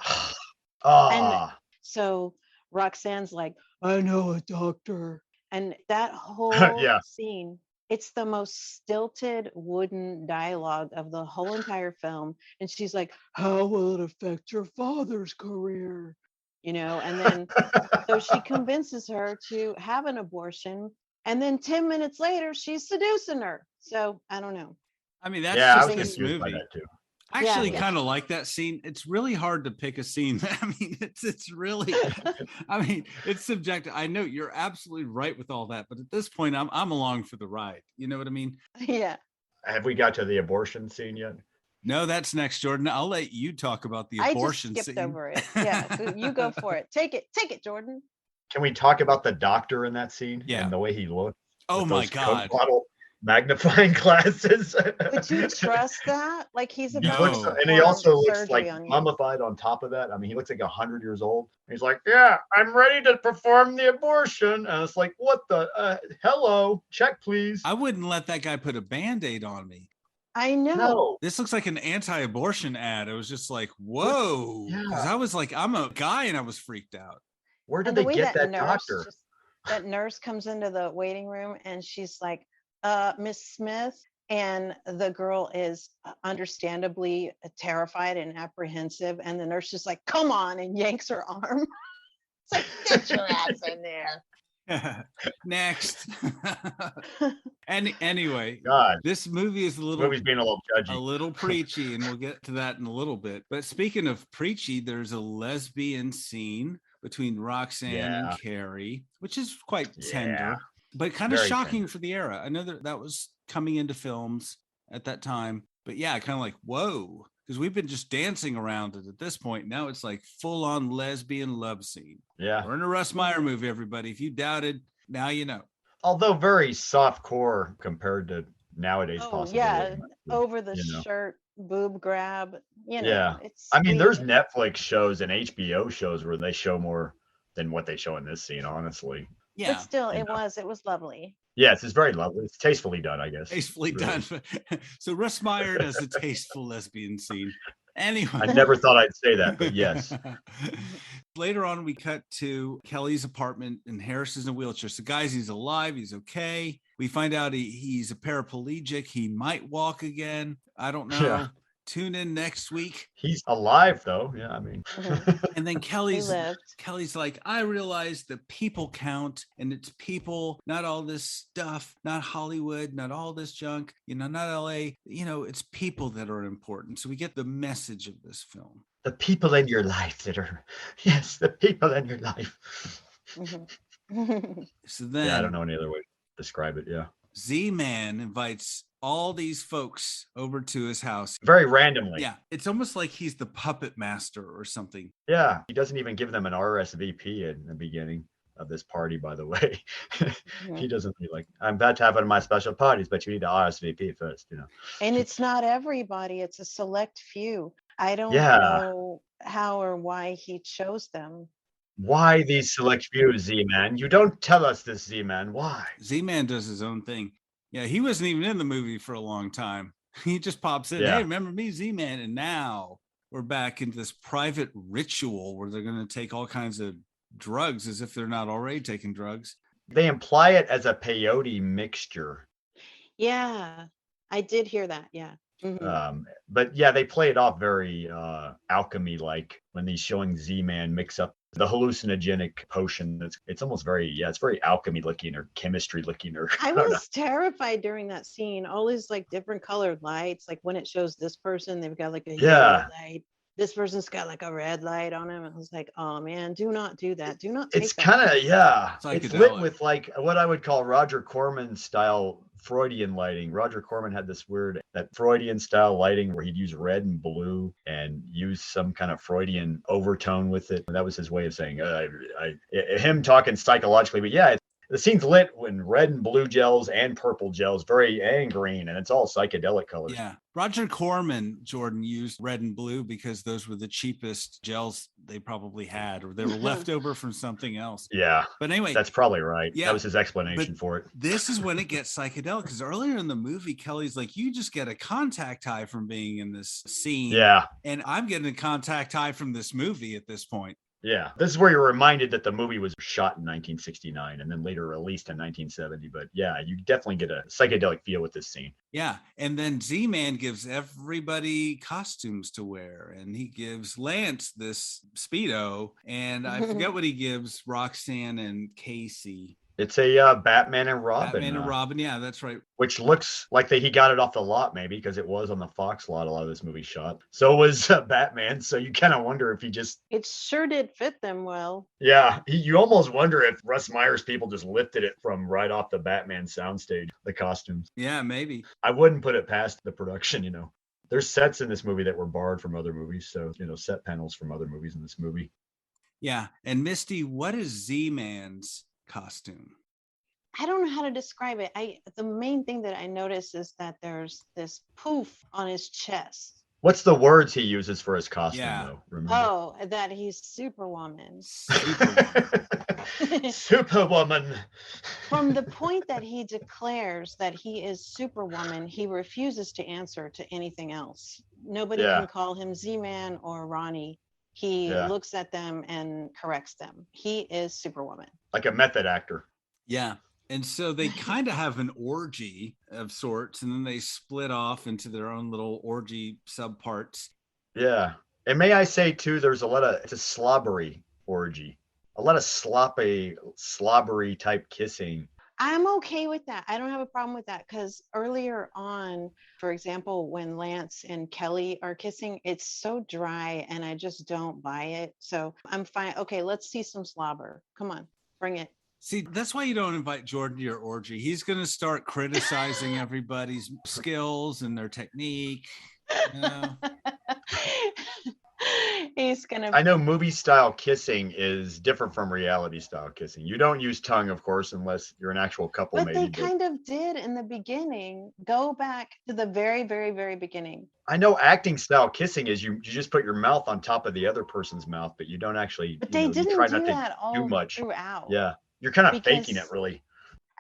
So Roxanne's like, I know a doctor. And that whole scene, it's the most stilted wooden dialogue of the whole entire film. And she's like, how will it affect your father's career? You know, and then so she convinces her to have an abortion. And then 10 minutes later, she's seducing her. So I don't know. I mean, that's I just was this confused by movie. that too. I actually kind of like that scene. It's really hard to pick a scene. I mean, it's really, I mean, it's subjective. I know you're absolutely right with all that, but at this point, I'm along for the ride. You know what I mean? Yeah. Have we got to the abortion scene yet? No, that's next, Jordan. I'll let you talk about the abortion I just skipped scene. over it. Yeah, so you go for it. Take it, Jordan. Can we talk about the doctor in that scene? Yeah. And the way he looked? Oh with my those God. Coke bottle magnifying glasses. Would you trust that? Like he's He about looks, to and he perform also looks surgery like on you. mummified on top of that. I mean, he looks like 100 years old. He's like, yeah, I'm ready to perform the abortion. And it's like, what the, hello, check please. I wouldn't let that guy put a Band-Aid on me. I know. No. This looks like an anti-abortion ad. It was just like, whoa. Yeah. Because I was like, I'm a guy and I was freaked out. Where did And the they way get that nurse doctor? that nurse comes into the waiting room and she's like, Miss Smith. And the girl is understandably terrified and apprehensive. And the nurse is like, come on, and yanks her arm. It's like, get your ass in there. Next. And anyway, God, this movie is movie's being a little judgy. a little preachy, and we'll get to that in a little bit. But speaking of preachy, there's a lesbian scene between Roxanne and Carrie, which is quite tender, but kind of Very shocking tender. for the era. I know that was coming into films at that time, but yeah, kind of like, whoa, because we've been just dancing around it at this point. Now it's like full on lesbian love scene. Yeah. We're in a Russ Meyer movie, everybody. If you doubted, now you know. Although very soft core compared to nowadays, Oh, possibly. yeah. Over the you know. shirt, boob grab. You know, Yeah. it's. I mean, there's sweet. Netflix shows and HBO shows where they show more than what they show in this scene, honestly. Yeah. But still, you it was lovely. Yes, it's very lovely. It's tastefully done, I guess. Tastefully Really. done. So Russ Meyer does a tasteful lesbian scene. Anyway. I never thought I'd say that, but yes. Later on, we cut to Kelly's apartment and Harris is in a wheelchair. So guys, he's alive. He's okay. We find out he's a paraplegic. He might walk again. I don't know. Yeah. Tune in next week. He's alive though. Yeah, I mean. And then He Kelly's lived. like, I realize the people count, and it's people, not all this stuff, not Hollywood, not all this junk, not LA, it's people that are important. So we get the message of this film. The people in your life that are, yes, the people in your life. So then Yeah, I don't know any other way to describe it. Yeah. Z-Man invites all these folks over to his house. Very randomly. Yeah, it's almost like he's the puppet master or something. Yeah. He doesn't even give them an RSVP in the beginning of this party, by the way. He doesn't be like, I'm about to have one of my special parties, but you need to RSVP first, And it's not everybody, it's a select few. I don't Yeah. know how or why he chose them. Why these select few, Z-Man? You don't tell us this, Z-Man. Why? Z-Man does his own thing. Yeah, he wasn't even in the movie for a long time. He just pops in. Yeah. Hey, remember me, Z-Man? And now we're back into this private ritual where they're going to take all kinds of drugs as if they're not already taking drugs. They imply it as a peyote mixture. Yeah, I did hear that. Yeah. But yeah, they play it off very alchemy-like when he's showing Z-Man mix up the hallucinogenic potion. It's almost very, it's very alchemy-looking or chemistry-looking. Or I don't know. was terrified during that scene. All these like different colored lights. Like when it shows this person, they've got like a yellow light. This person's got like a red light on him. I was like, oh man, do not do that. Do not take It's that. kind of, it's lit Psychedelic. with like what I would call Roger Corman style Freudian lighting. Roger Corman had this weird, that Freudian style lighting where he'd use red and blue and use some kind of Freudian overtone with it. And that was his way of saying, him talking psychologically. But yeah, the scene's lit when red and blue gels and purple gels, and green, and it's all psychedelic colors. Yeah. Roger Corman, Jordan, used red and blue because those were the cheapest gels they probably had, or they were left over from something else. Yeah. But anyway, that's probably right. Yeah, that was his explanation for it. This is when it gets psychedelic, because earlier in the movie, Kelly's like, you just get a contact high from being in this scene. Yeah. And I'm getting a contact high from this movie at this point. Yeah, this is where you're reminded that the movie was shot in 1969 and then later released in 1970. But yeah, you definitely get a psychedelic feel with this scene. Yeah, and then Z-Man gives everybody costumes to wear, and he gives Lance this Speedo, and I forget what he gives Roxanne and Casey. It's a Batman and Robin. Batman and Robin, yeah, that's right. Which looks like he got it off the lot, maybe, because it was on the Fox lot. A lot of this movie shot. So was Batman. So you kind of wonder if he just. It sure did fit them well. Yeah, you almost wonder if Russ Meyer's people just lifted it from right off the Batman soundstage, the costumes. Yeah, maybe. I wouldn't put it past the production, There's sets in this movie that were borrowed from other movies. So, set panels from other movies in this movie. Yeah. And Misty, what is Z-Man's costume? I don't know how to describe it. The main thing that I noticed is that there's this poof on his chest. What's the words he uses for his costume, though? Remember? Oh, that he's Superwoman. Superwoman. From the point that he declares that he is Superwoman, he refuses to answer to anything else. Nobody can call him Z-Man or Ronnie. He looks at them and corrects them. He is Superwoman. Like a method actor. Yeah. And so they kind of have an orgy of sorts, and then they split off into their own little orgy subparts. Yeah. And may I say, too, it's a slobbery orgy. A lot of slobbery type kissing. I'm okay with that. I don't have a problem with that because earlier on, for example, when Lance and Kelly are kissing, it's so dry and I just don't buy it. So I'm fine. Okay, let's see some slobber. Come on, bring it. See, that's why you don't invite Jordan to your orgy. He's going to start criticizing everybody's skills and their technique. He's gonna. I know movie style kissing is different from reality style kissing. You don't use tongue, of course, unless you're an actual couple. But they kind of did in the beginning. Go back to the very, very, very beginning. I know acting style kissing is you just put your mouth on top of the other person's mouth, but you don't actually. But they didn't try do not that to all do much throughout. Yeah, you're kind of faking it, really.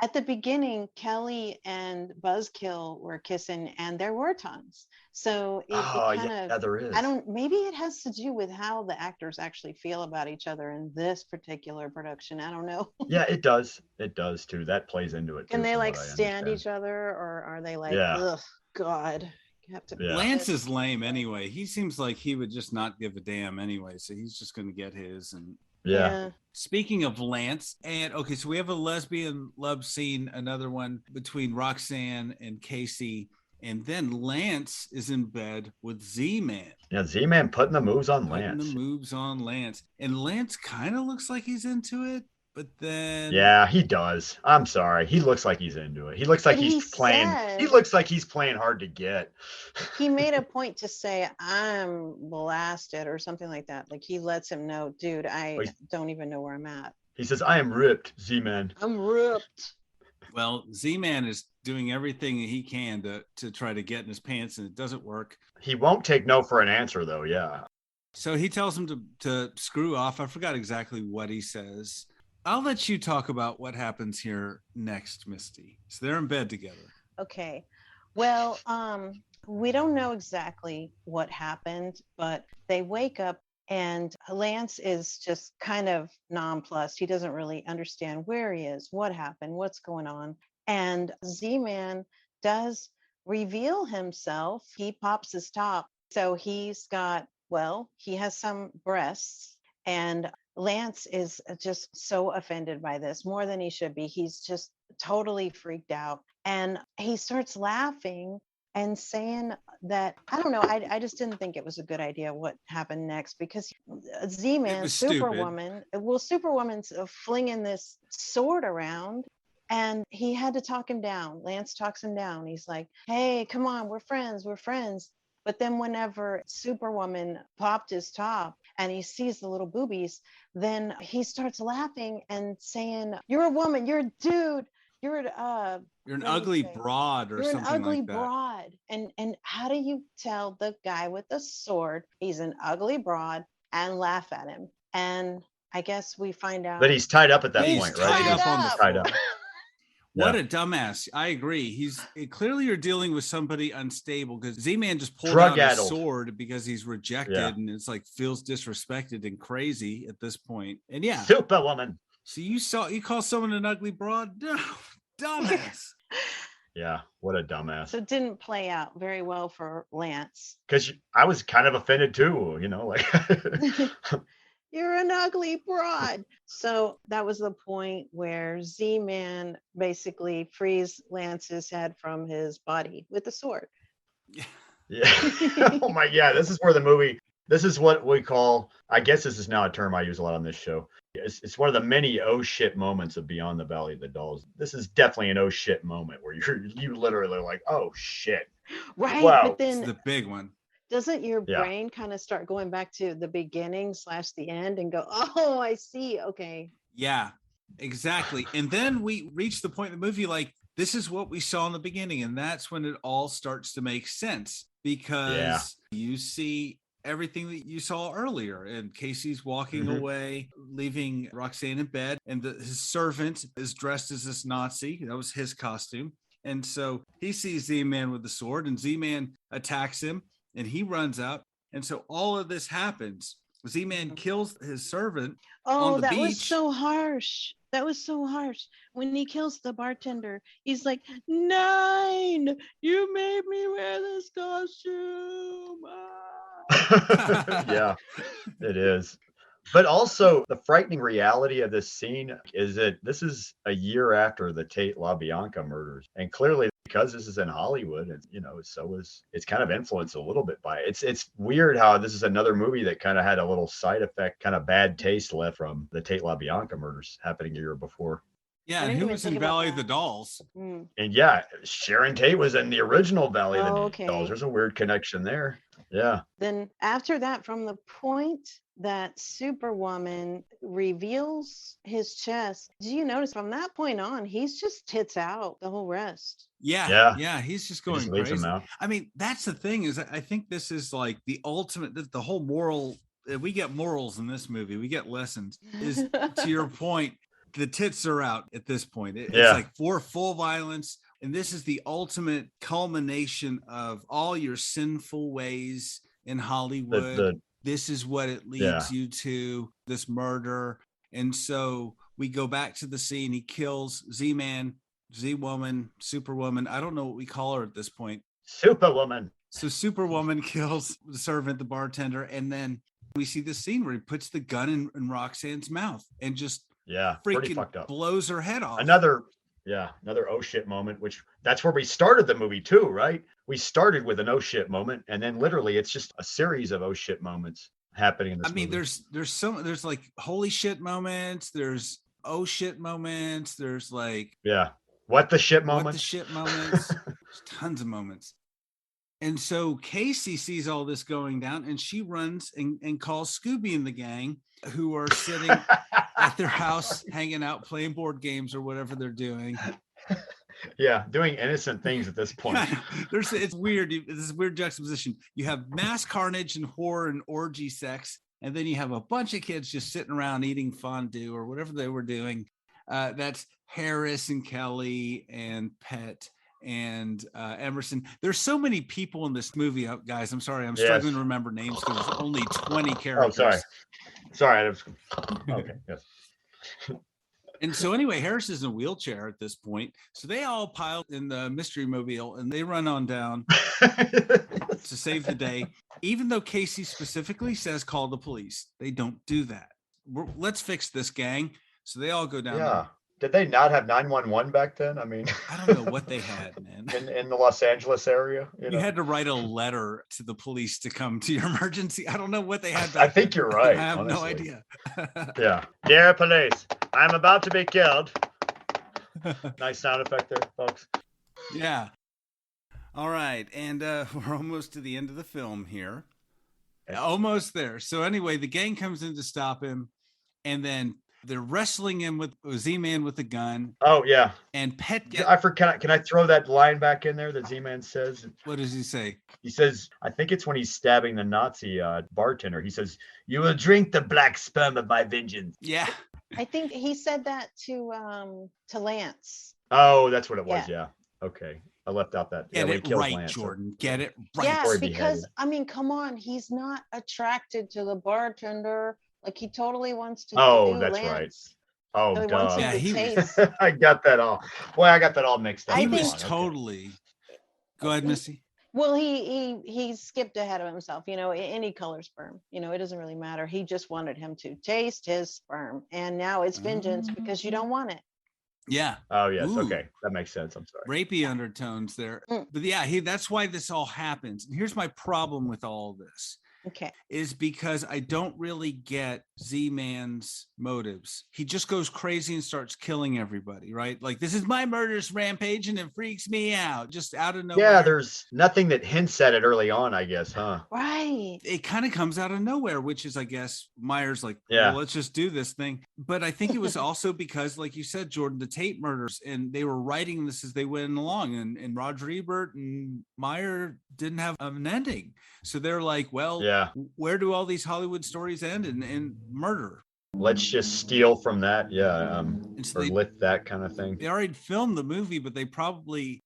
At the beginning, Kelly and Buzzkill were kissing, and there were tongues. So it kind of, there is. Maybe it has to do with how the actors actually feel about each other in this particular production. I don't know. Yeah, it does. It does too. That plays into it. Can they like stand each other, or are they like, ugh, God? You have to. Lance is lame anyway. He seems like he would just not give a damn anyway. So he's just going to get his and. Yeah. Speaking of Lance, and okay, so we have a lesbian love scene, another one between Roxanne and Casey, and then Lance is in bed with Z-Man. Yeah, Z-Man putting the moves on Lance. And Lance kind of looks like he's into it, but then yeah, he does. I'm sorry, he looks like he's into it. He looks like he's playing. He looks like he's playing hard to get. He made a point to say, "I'm blasted" or something like that. Like he lets him know, dude, I don't even know where I'm at. He says, "I am ripped, Z-Man. I'm ripped." Well, Z-Man is doing everything he can to try to get in his pants, and it doesn't work. He won't take no for an answer, though. Yeah. So he tells him to screw off. I forgot exactly what he says. I'll let you talk about what happens here next, Misty. So they're in bed together. Okay. Well, we don't know exactly what happened, but they wake up and Lance is just kind of nonplussed. He doesn't really understand where he is, what happened, what's going on. And Z-Man does reveal himself. He pops his top. So he's got, well, he has some breasts, and Lance is just so offended by this, more than he should be. He's just totally freaked out. And he starts laughing and saying that, I don't know, I just didn't think it was a good idea what happened next, because Z-Man, Superwoman, Superwoman's flinging this sword around, and he had to talk him down. Lance talks him down. He's like, hey, come on, we're friends. But then whenever Superwoman popped his top and he sees the little boobies, then he starts laughing and saying, you're a woman, you're a dude, you're an ugly broad, or something like that. You're an ugly broad. And how do you tell the guy with the sword he's an ugly broad and laugh at him? And I guess we find out that he's tied up at that point, right? Tied up on the tied up. What a dumbass. I agree. Clearly you're dealing with somebody unstable, because Z-Man just pulled out his sword because he's rejected, and it's like feels disrespected and crazy at this point. And yeah. Superwoman. So you call someone an ugly broad? No, dumbass. Yeah, what a dumbass. So it didn't play out very well for Lance. Because I was kind of offended too, like you're an ugly broad. So that was the point where Z-Man basically frees Lance's head from his body with the sword. Yeah. Oh my God. This is what we call, I guess this is now a term I use a lot on this show. It's one of the many oh shit moments of Beyond the Valley of the Dolls. This is definitely an oh shit moment where you literally are like, oh shit. Right. Wow. But then it's the big one. Doesn't your brain kind of start going back to the beginning / the end and go, oh, I see. Okay. Yeah, exactly. And then we reach the point in the movie, like, this is what we saw in the beginning. And that's when it all starts to make sense, because you see everything that you saw earlier. And Casey's walking away, leaving Roxanne in bed. And his servant is dressed as this Nazi. That was his costume. And so he sees Z-Man with the sword, and Z-Man attacks him. And he runs out. And so all of this happens. Z-Man kills his servant on the beach. Oh, that was so harsh. That was so harsh. When he kills the bartender, he's like, 9, you made me wear this costume. Yeah, it is. But also, the frightening reality of this scene is that this is a year after the Tate LaBianca murders. And clearly, because this is in Hollywood, and it's kind of influenced a little bit by it. It's weird how this is another movie that kind of had a little side effect, kind of bad taste left from the Tate LaBianca murders happening a year before. Yeah, and who was in Valley of the Dolls? Mm. And yeah, Sharon Tate was in the original Valley of the Dolls. There's a weird connection there. Yeah. Then after that, from the point that Superwoman reveals his chest, do you notice from that point on, he's just tits out the whole rest? Yeah. He's just going crazy. Him out. I mean, that's the thing, is I think this is like the ultimate, the whole moral. We get morals in this movie. We get lessons. Is to your point, the tits are out at this point. It's like for full violence. And this is the ultimate culmination of all your sinful ways in Hollywood. This is what it leads you to, this murder. And so we go back to the scene. He kills Z-Man, Z-Woman, Superwoman. I don't know what we call her at this point. Superwoman. So Superwoman kills the servant, the bartender. And then we see the scene where he puts the gun in Roxanne's mouth and just freaking fucked up. Blows her head off. Another oh shit moment, which that's where we started the movie too, right? We started with an oh shit moment, and then literally it's just a series of oh shit moments happening in this movie. There's like holy shit moments, there's oh shit moments, there's like what the shit moments. There's tons of moments. And so Casey sees all this going down, and she runs and calls Scooby and the gang, who are sitting at their house, hanging out, playing board games or whatever they're doing. Yeah, doing innocent things at this point. It's weird. This weird juxtaposition. You have mass carnage and horror and orgy sex, and then you have a bunch of kids just sitting around eating fondue or whatever they were doing. That's Harris and Kelly and Pet and Emerson. There's so many people in this movie, guys. I'm sorry, I'm struggling to remember names because there's only 20 characters. Oh, sorry. Okay, yes. And so anyway, Harris is in a wheelchair at this point. So they all pile in the mystery mobile and they run on down to save the day. Even though Casey specifically says call the police, they don't do that. Let's fix this, gang. So they all go down there. Did they not have 911 back then? I mean, I don't know what they had, man. In the Los Angeles area, you had to write a letter to the police to come to your emergency. I don't know what they had back I think then. You're right. I have honestly. no idea. Yeah. Dear police, I'm about to be killed. Nice sound effect there, folks. Yeah. All right. And we're almost to the end of the film here. Almost there. So anyway, the gang comes in to stop him. And then they're wrestling him with Z-Man with a gun. Oh, yeah. And Pet can I throw that line back in there that Z-Man says? What does he say? He says, I think it's when he's stabbing the Nazi bartender. He says, "You will drink the black sperm of my vengeance." Yeah. I think he said that to Lance. Oh, that's what it was. Yeah. Okay. I left out that. Get it right, Lance, Jordan. Get it right. Yeah, because, I mean, come on. He's not attracted to the bartender. Like, he totally wants to. Oh, that's Lance. Right. Oh, so duh. Yeah, I got that all. Well, I got that all mixed up. He was totally. Okay. Go ahead, Misty. Well, he skipped ahead of himself. You know, any color sperm. You know, it doesn't really matter. He just wanted him to taste his sperm, and now it's vengeance because you don't want it. Yeah. Oh, yes. Ooh. Okay, that makes sense. I'm sorry. Rapey undertones there, but yeah, that's why this all happens. And here's my problem with all this. Okay. Is because I don't really get Z-Man's motives. He just goes crazy and starts killing everybody, right? Like, this is my murderous rampage and it freaks me out, just out of nowhere. Yeah, there's nothing that hints at it early on, I guess, huh? Right. It kind of comes out of nowhere, which is, I guess, Myers like, yeah, well, let's just do this thing. But I think it was also because, like you said, Jordan, the Tate murders, and they were writing this as they went along, and Roger Ebert and Meyer didn't have an ending. So they're like, well, yeah, where do all these Hollywood stories end? And murder. Let's just steal from that. Yeah. So or lift that kind of thing. They already filmed the movie, but they probably,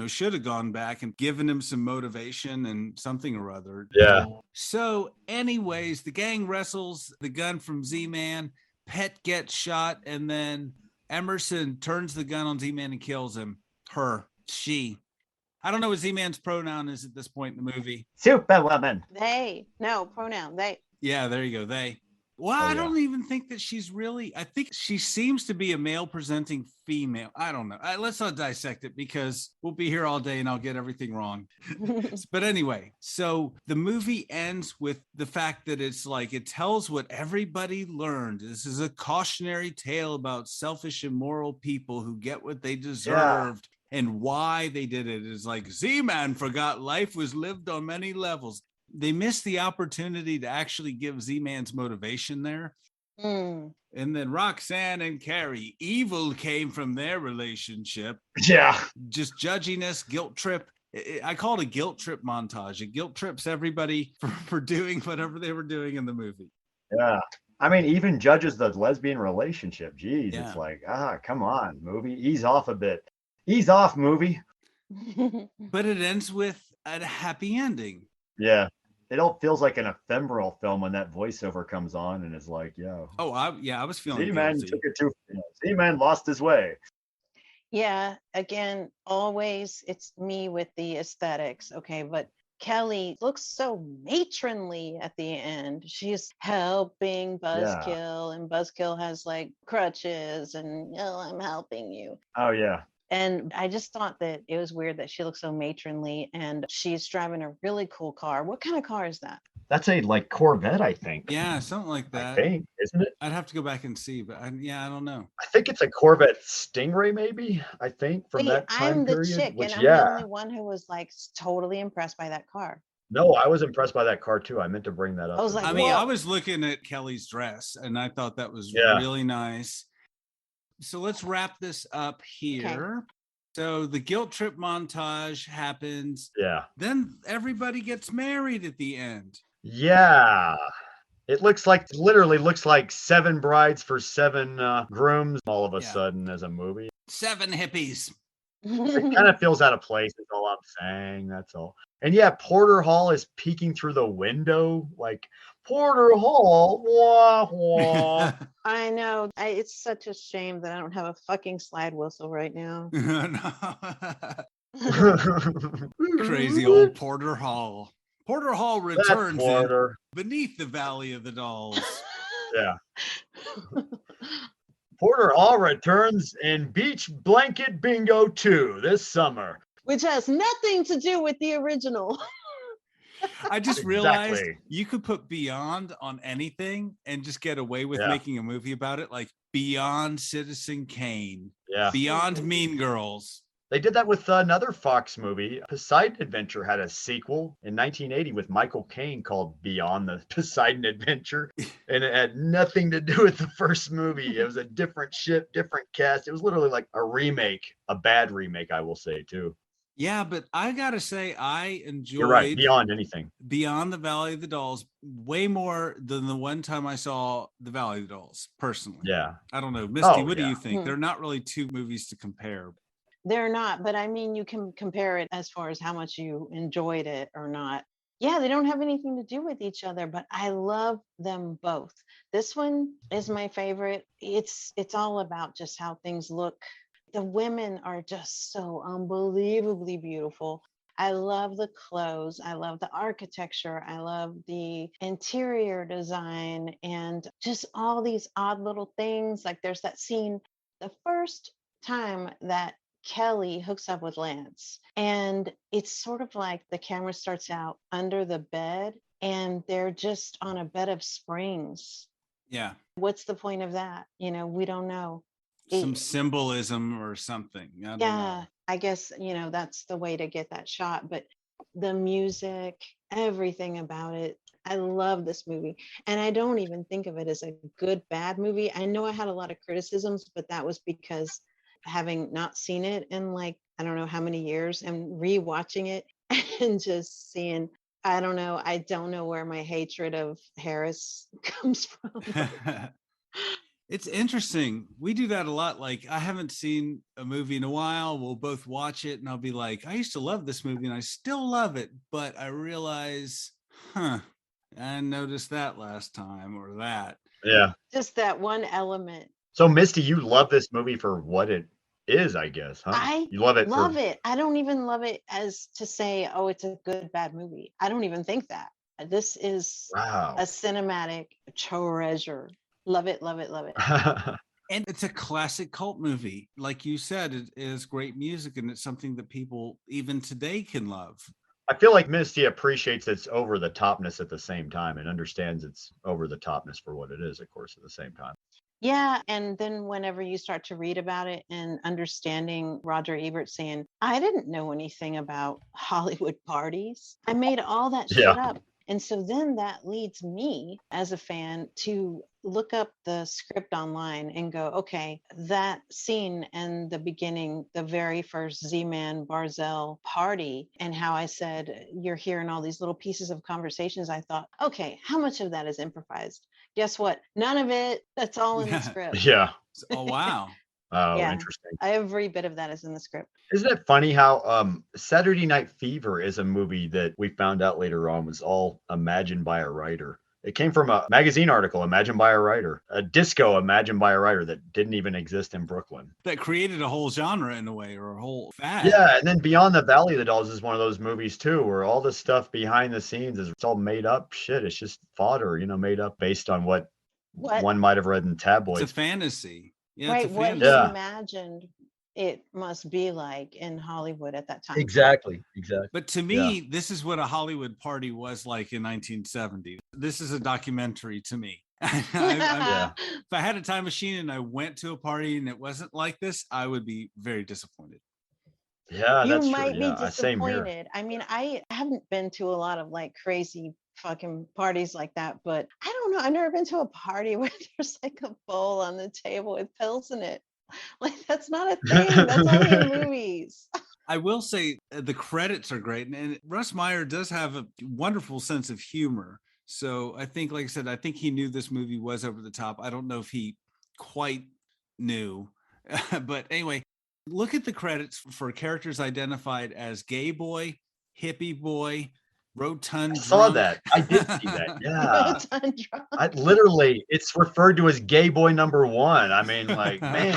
should have gone back and given him some motivation and something or other. Yeah. So anyways, the gang wrestles the gun from Z-Man. Pet gets shot, and then Emerson turns the gun on Z-Man and kills him. She. I don't know what Z-Man's pronoun is at this point in the movie. Superwoman. They. No, pronoun. They. Yeah, there you go. They. Well, I don't even think that she's really, I think she seems to be a male presenting female. I don't know. Let's not dissect it because we'll be here all day and I'll get everything wrong. But anyway, so the movie ends with the fact that it's like, it tells what everybody learned. This is a cautionary tale about selfish, immoral people who get what they deserved. Yeah. And why they did it is like, Z-Man forgot life was lived on many levels. They missed the opportunity to actually give Z-Man's motivation there. And then Roxanne and Carrie, evil came from their relationship. Yeah. Just judging us, guilt trip. I call it a guilt trip montage. It guilt trips everybody for doing whatever they were doing in the movie. Yeah. I mean, even judges the lesbian relationship. Jeez, yeah. It's like, come on, movie. Ease off a bit. Ease off, movie. But it ends with a happy ending. Yeah. It all feels like an ephemeral film when that voiceover comes on and is like, yo. Oh, I was feeling Z-Man took it too. Z-Man lost his way. Yeah. Again, always it's me with the aesthetics. Okay. But Kelly looks so matronly at the end. She's helping Buzzkill, and Buzzkill has like crutches and, I'm helping you. Oh, yeah. And I just thought that it was weird that she looks so matronly and she's driving a really cool car. What kind of car is that? That's a Corvette, I think. Yeah, something like that. I think, isn't it? I'd have to go back and see, but I don't know. I think it's a Corvette Stingray, maybe. I think from that time period. I'm the chick, and I'm the only one who was like totally impressed by that car. No, I was impressed by that car too. I meant to bring that up. I was like, I was looking at Kelly's dress, and I thought that was really nice. So let's wrap this up here. So the guilt trip montage happens. Yeah. Then everybody gets married at the end. Yeah. It literally looks like 7 brides for 7 grooms all of a sudden as a movie. 7 hippies. It kind of feels out of place, is all I'm saying. That's all. And yeah, Porter Hall is peeking through the window like, Porter Hall, wah, wah. I know. It's such a shame that I don't have a fucking slide whistle right now. Crazy old Porter Hall. Porter Hall returns Porter. Beneath the Valley of the Dolls. Yeah. Porter Hall returns in Beach Blanket Bingo 2 this summer. Which has nothing to do with the original. I just realized you could put Beyond on anything and just get away with making a movie about it, like Beyond Citizen Kane, Beyond Mean Girls. They did that with another Fox movie. Poseidon Adventure had a sequel in 1980 with Michael Caine called Beyond the Poseidon Adventure. And it had nothing to do with the first movie. It was a different ship, different cast. It was literally like a remake, a bad remake, I will say, too. Yeah, but I gotta say, I enjoyed You're right, Beyond anything. Beyond the Valley of the Dolls way more than the one time I saw the Valley of the Dolls, personally. Yeah. I don't know. Misty, what do you think? They're not really 2 movies to compare. They're not, but I mean, you can compare it as far as how much you enjoyed it or not. Yeah, they don't have anything to do with each other, but I love them both. This one is my favorite. It's all about just how things look. The women are just so unbelievably beautiful. I love the clothes. I love the architecture. I love the interior design and just all these odd little things. Like there's that scene, the first time that Kelly hooks up with Lance, and it's sort of like the camera starts out under the bed and they're just on a bed of springs. Yeah. What's the point of that? We don't know. Some symbolism or something. I don't know. I guess, that's the way to get that shot. But the music, everything about it, I love this movie. And I don't even think of it as a good, bad movie. I know I had a lot of criticisms, but that was because having not seen it in like, I don't know how many years, and rewatching it and just seeing, I don't know where my hatred of Harris comes from. It's interesting. We do that a lot. Like, I haven't seen a movie in a while. We'll both watch it and I'll be like, I used to love this movie and I still love it. But I realize, I noticed that last time or that. Yeah. Just that one element. So, Misty, you love this movie for what it is, I guess, huh? You love it. It. I don't even love it as to say, oh, it's a good, bad movie. I don't even think that. This is a cinematic treasure. Love it, love it, love it. And it's a classic cult movie. Like you said, it is great music and it's something that people even today can love. I feel like Misty appreciates its over the topness at the same time and understands its over the topness for what it is, of course, at the same time. Yeah. And then whenever you start to read about it and understanding Roger Ebert saying, I didn't know anything about Hollywood parties. I made all that shit up. And so then that leads me as a fan to look up the script online and go, okay, that scene in the beginning, the very first Z-Man Barzell party, and how I said, you're hearing all these little pieces of conversations. I thought, okay, how much of that is improvised? Guess what? None of it. That's all in the script. Yeah. Oh, wow. Oh, interesting. Every bit of that is in the script. Isn't it funny how Saturday Night Fever is a movie that we found out later on was all imagined by a writer. It came from a magazine article imagined by a writer, a disco imagined by a writer that didn't even exist in Brooklyn. That created a whole genre in a way, or a whole fad. Yeah, and then Beyond the Valley of the Dolls is one of those movies too, where all the stuff behind the scenes is it's all made up shit. It's just fodder, made up based on what one might have read in tabloids. It's a fantasy. Yeah, right, it's a what fantasy. you imagined it must be like in Hollywood at that time. Exactly. But to me, this is what a Hollywood party was like in 1970. This is a documentary to me. If I had a time machine and I went to a party and it wasn't like this, I would be very disappointed. Yeah, you that's might true. be disappointed. I mean, I haven't been to a lot of like crazy fucking parties like that, but I don't know. I've never been to a party where there's like a bowl on the table with pills in it. Like, that's not a thing. That's only in movies. I will say the credits are great. And Russ Meyer does have a wonderful sense of humor. So I think, like I said, I think he knew this movie was over the top. I don't know if he quite knew. But anyway, look at the credits for characters identified as gay boy, hippie boy, rotund I saw drunk. that. I did see that. Yeah. Rotund drunk. I literally, it's referred to as gay boy number one. I mean, like, man,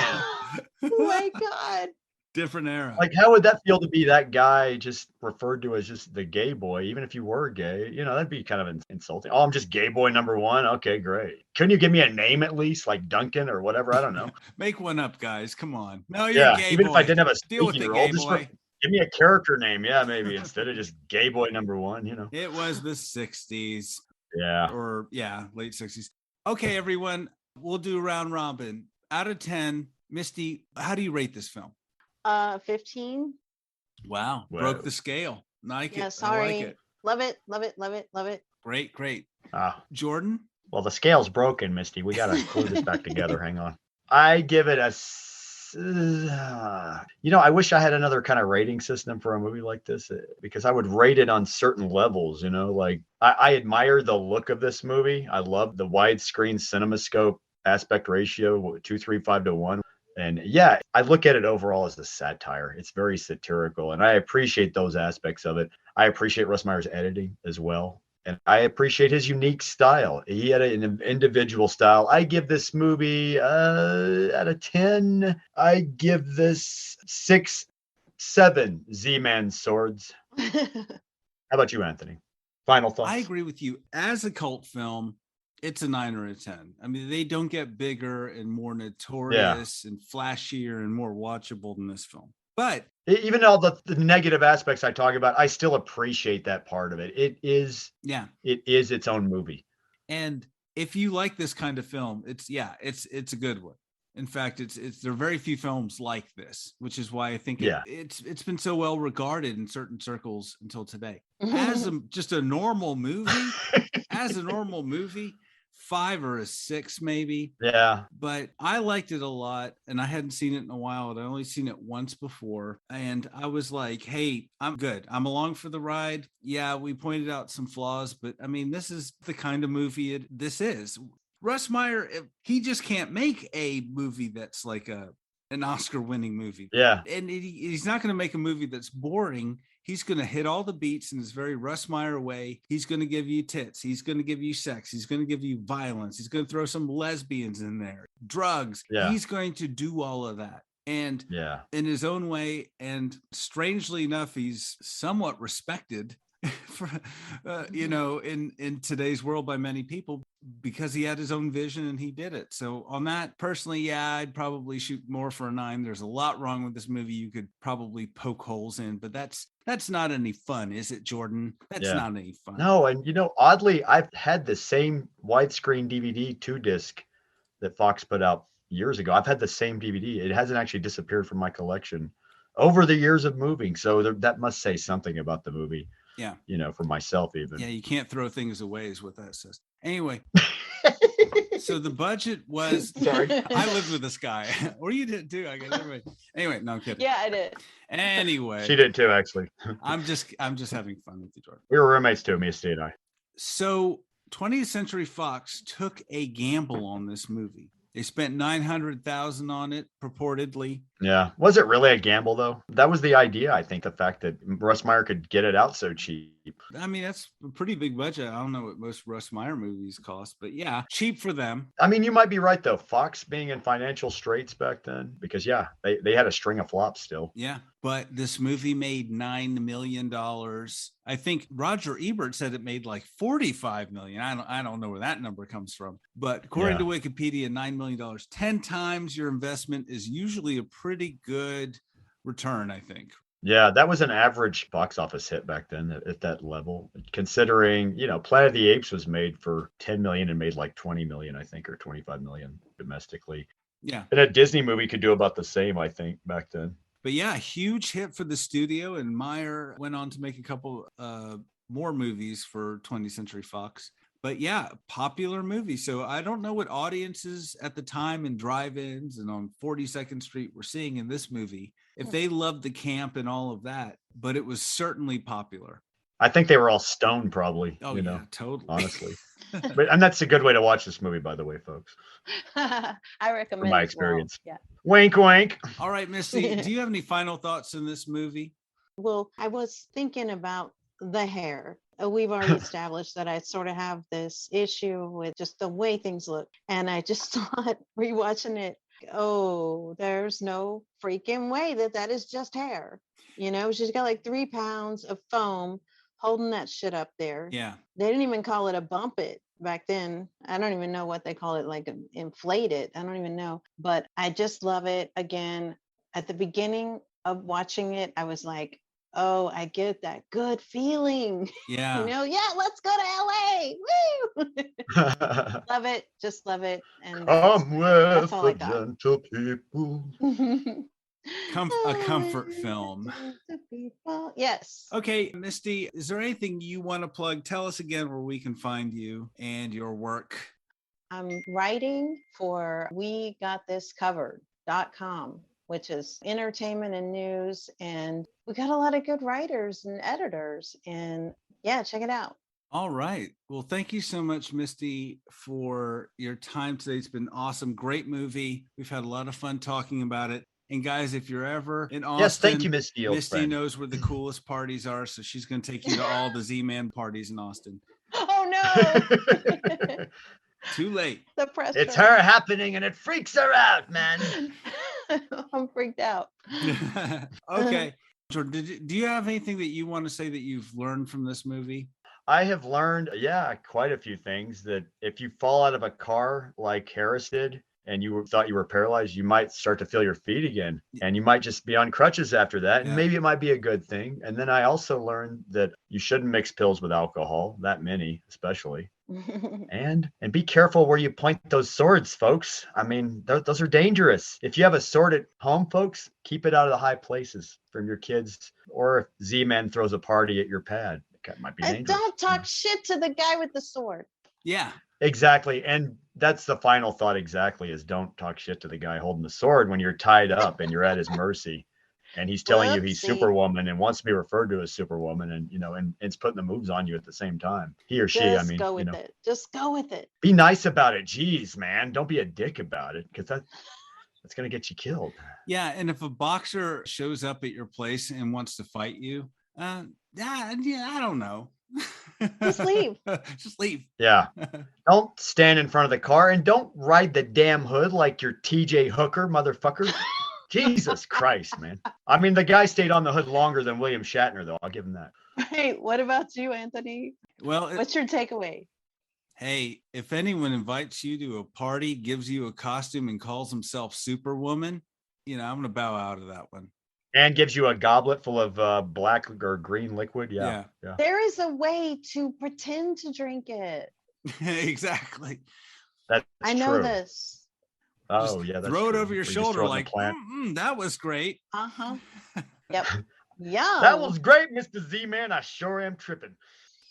Oh my God. Different era. like, how would that feel to be that guy just referred to as just the gay boy, even if you were gay? You know, that'd be kind of insulting. Oh, I'm just gay boy number one. Okay, great. Couldn't you give me a name at least, like Duncan or whatever? I don't know. Make one up, guys. Come on. No, you're Yeah, gay even boy. if I didn't have a Deal with it, speaking role, gay just boy. give me a character name. Yeah, maybe instead of just gay boy number one, you know? It was the 60s. Yeah. Or late 60s. Okay, everyone, we'll do round robin. Out of 10, Misty, how do you rate this film? 15. Wow, Whoa. broke the scale. Like Yeah, it. sorry. I like it. Love it. Love it. Love it. Love it. Great. Jordan? Jordan? Well, the scale's broken, Misty. We got to glue this back together. Hang on. I give it a. I wish I had another kind of rating system for a movie like this because I would rate it on certain levels. Like I admire the look of this movie. I love the widescreen CinemaScope aspect ratio 2.35:1. And yeah, I look at it overall as a satire. It's very satirical, and I appreciate those aspects of it. I appreciate Russ Meyer's editing as well. And I appreciate his unique style. He had an individual style. I give this movie out of 10. I give this 6-7 Z-Man swords. How about you, Anthony? Final thoughts? I agree with you. As a cult film, it's a 9 or a 10. I mean, they don't get bigger and more notorious and flashier and more watchable than this film. But even all the negative aspects I talk about, I still appreciate that part of it. It is its own movie. And if you like this kind of film, it's a good one. In fact, there are very few films like this, which is why I think it's been so well regarded in certain circles until today. As just a normal movie, 5 or a 6 maybe. Yeah. But I liked it a lot, and I hadn't seen it in a while. I'd only seen it once before, and I was like, hey, I'm good. I'm along for the ride. Yeah, we pointed out some flaws, but I mean, this is the kind of movie this is. Russ Meyer, he just can't make a movie that's like an Oscar-winning movie. Yeah. And he's not going to make a movie that's boring. He's going to hit all the beats in his very Russ Meyer way. He's going to give you tits. He's going to give you sex. He's going to give you violence. He's going to throw some lesbians in there, drugs. Yeah. He's going to do all of that. And in his own way. And strangely enough, he's somewhat respected for, in today's world by many people because he had his own vision and he did it. So on that, personally, I'd probably shoot more for a 9. There's a lot wrong with this movie you could probably poke holes in, but that's not any fun, is it, Jordan? That's not any fun. No, and oddly, I've had the same widescreen DVD 2-disc that Fox put out years ago. I've had the same DVD. It hasn't actually disappeared from my collection over the years of moving. So that must say something about the movie. Yeah. For myself even. Yeah, you can't throw things away is what that says. Anyway. So the budget was sorry. I lived with this guy. Or you did too, I guess. Anyway, no, I'm kidding. Yeah, I did. Anyway. She did too, actually. I'm just having fun with you, Jordan. We were roommates too, Misty and I. So 20th Century Fox took a gamble on this movie. They spent $900,000 on it, purportedly. Yeah. Was it really a gamble, though? That was the idea, I think, the fact that Russ Meyer could get it out so cheap. I mean, that's a pretty big budget. I don't know what most Russ Meyer movies cost, but yeah, cheap for them. I mean, you might be right, though. Fox being in financial straits back then, because, they had a string of flops still. Yeah. But this movie made $9 million. I think Roger Ebert said it made like $45 million. I don't know where that number comes from. But according to Wikipedia, $9 million, 10 times your investment is usually a pretty good return, I think. Yeah, that was an average box office hit back then at that level. Considering, Planet of the Apes was made for 10 million and made like 20 million, I think, or 25 million domestically. Yeah. And a Disney movie could do about the same, I think, back then. But yeah, huge hit for the studio. And Meyer went on to make a couple more movies for 20th Century Fox. But yeah, popular movie. So I don't know what audiences at the time in drive-ins and on 42nd Street were seeing in this movie, if they loved the camp and all of that, but it was certainly popular. I think they were all stoned, probably. Oh, you yeah, know, totally. honestly. And that's a good way to watch this movie, by the way, folks. I recommend From my as well. experience. Yeah. Wink, wink. All right, Misty, do you have any final thoughts in this movie? Well, I was thinking about the hair. We've already established that I sort of have this issue with just the way things look. And I just thought, rewatching it, oh, there's no freaking way that is just hair. You know, she's got like 3 pounds of foam holding that shit up there. Yeah. They didn't even call it a bump it back then. I don't even know what they call it, like inflate it. I don't even know. But I just love it. Again, at the beginning of watching it, I was like, oh, I get that good feeling. Yeah. You know, yeah, let's go to LA. Woo! Love it. Just love it. And Come with all I the got. gentle people. A comfort film. Yes. Okay, Misty, is there anything you want to plug? Tell us again where we can find you and your work. I'm writing for WeGotThisCovered.com, which is entertainment and news. And we got a lot of good writers and editors. And yeah, check it out. All right. Well, thank you so much, Misty, for your time today. It's been awesome. Great movie. We've had a lot of fun talking about it. And guys, if you're ever in Austin, Yes, thank you, Misty. Misty knows where the coolest parties are, so she's going to take you to all the Z-Man parties in Austin. Oh, no. Too late. The pressure. It's her happening, and it freaks her out, man. I'm freaked out. Okay. Jordan, do you have anything that you want to say that you've learned from this movie? I have learned, quite a few things. That if you fall out of a car like Harris did, and you thought you were paralyzed, you might start to feel your feet again, and you might just be on crutches after that. And maybe it might be a good thing. And then I also learned that you shouldn't mix pills with alcohol, that many especially. and be careful where you point those swords, folks. I mean, those are dangerous. If you have a sword at home, folks, keep it out of the high places from your kids. Or if Z-Man throws a party at your pad, that might be dangerous. And don't talk shit to the guy with the sword. Yeah. Exactly. And that's the final thought exactly, is don't talk shit to the guy holding the sword when you're tied up and you're at his mercy. And he's telling you he's Superwoman and wants to be referred to as Superwoman, and and it's putting the moves on you at the same time. He or she, Just go with it. Just go with it. Be nice about it. Jeez, man. Don't be a dick about it, because that's gonna get you killed. Yeah, and if a boxer shows up at your place and wants to fight you, I don't know. Just leave. Just leave. Yeah. Don't stand in front of the car, and don't ride the damn hood like you're TJ Hooker, motherfucker. Jesus Christ, man. I mean, the guy stayed on the hood longer than William Shatner, though. I'll give him that. Right. What about you, Anthony? Well, what's your takeaway? Hey, if anyone invites you to a party, gives you a costume, and calls himself Superwoman, I'm going to bow out of that one. And gives you a goblet full of black or green liquid. Yeah. There is a way to pretend to drink it. Exactly. That's I know true. this. Oh, just yeah. That's throw it true. over your Or you just shoulder throw it in like, the plant. that was great. Uh-huh. Yep. Yeah. That was great, Mr. Z-Man. I sure am tripping.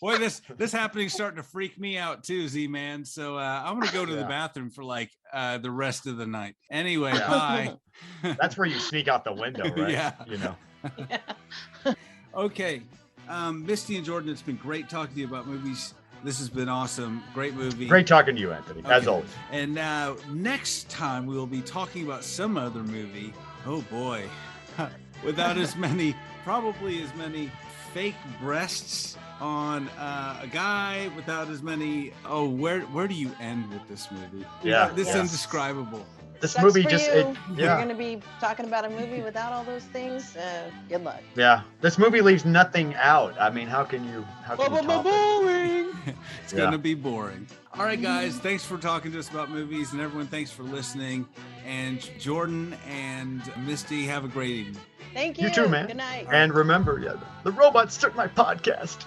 Boy, this happening's starting to freak me out too, Z-Man. So I'm going to go to the bathroom for like the rest of the night. Anyway, bye. That's where you sneak out the window, right? Yeah. Yeah. Okay. Misty and Jordan, it's been great talking to you about movies. This has been awesome. Great movie. Great talking to you, Anthony, as always. And next time we will be talking about some other movie. Oh boy. Without probably as many fake breasts on a guy, without as many. Oh, where do you end with this movie? Yeah. This is indescribable. This Sucks movie for just, you. You're yeah. going to be talking about a movie without all those things. Good luck. Yeah. This movie leaves nothing out. I mean, how can you top it? Boring. It's going to be boring. All right, guys. Thanks for talking to us about movies, and everyone, thanks for listening. And Jordan and Misty, have a great evening. Thank you. You too, man. Good night. And remember, the robots took my podcast.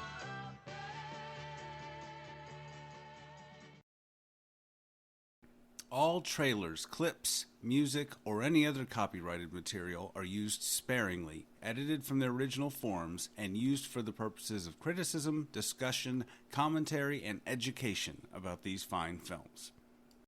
All trailers, clips, music, or any other copyrighted material are used sparingly, edited from their original forms, and used for the purposes of criticism, discussion, commentary, and education about these fine films.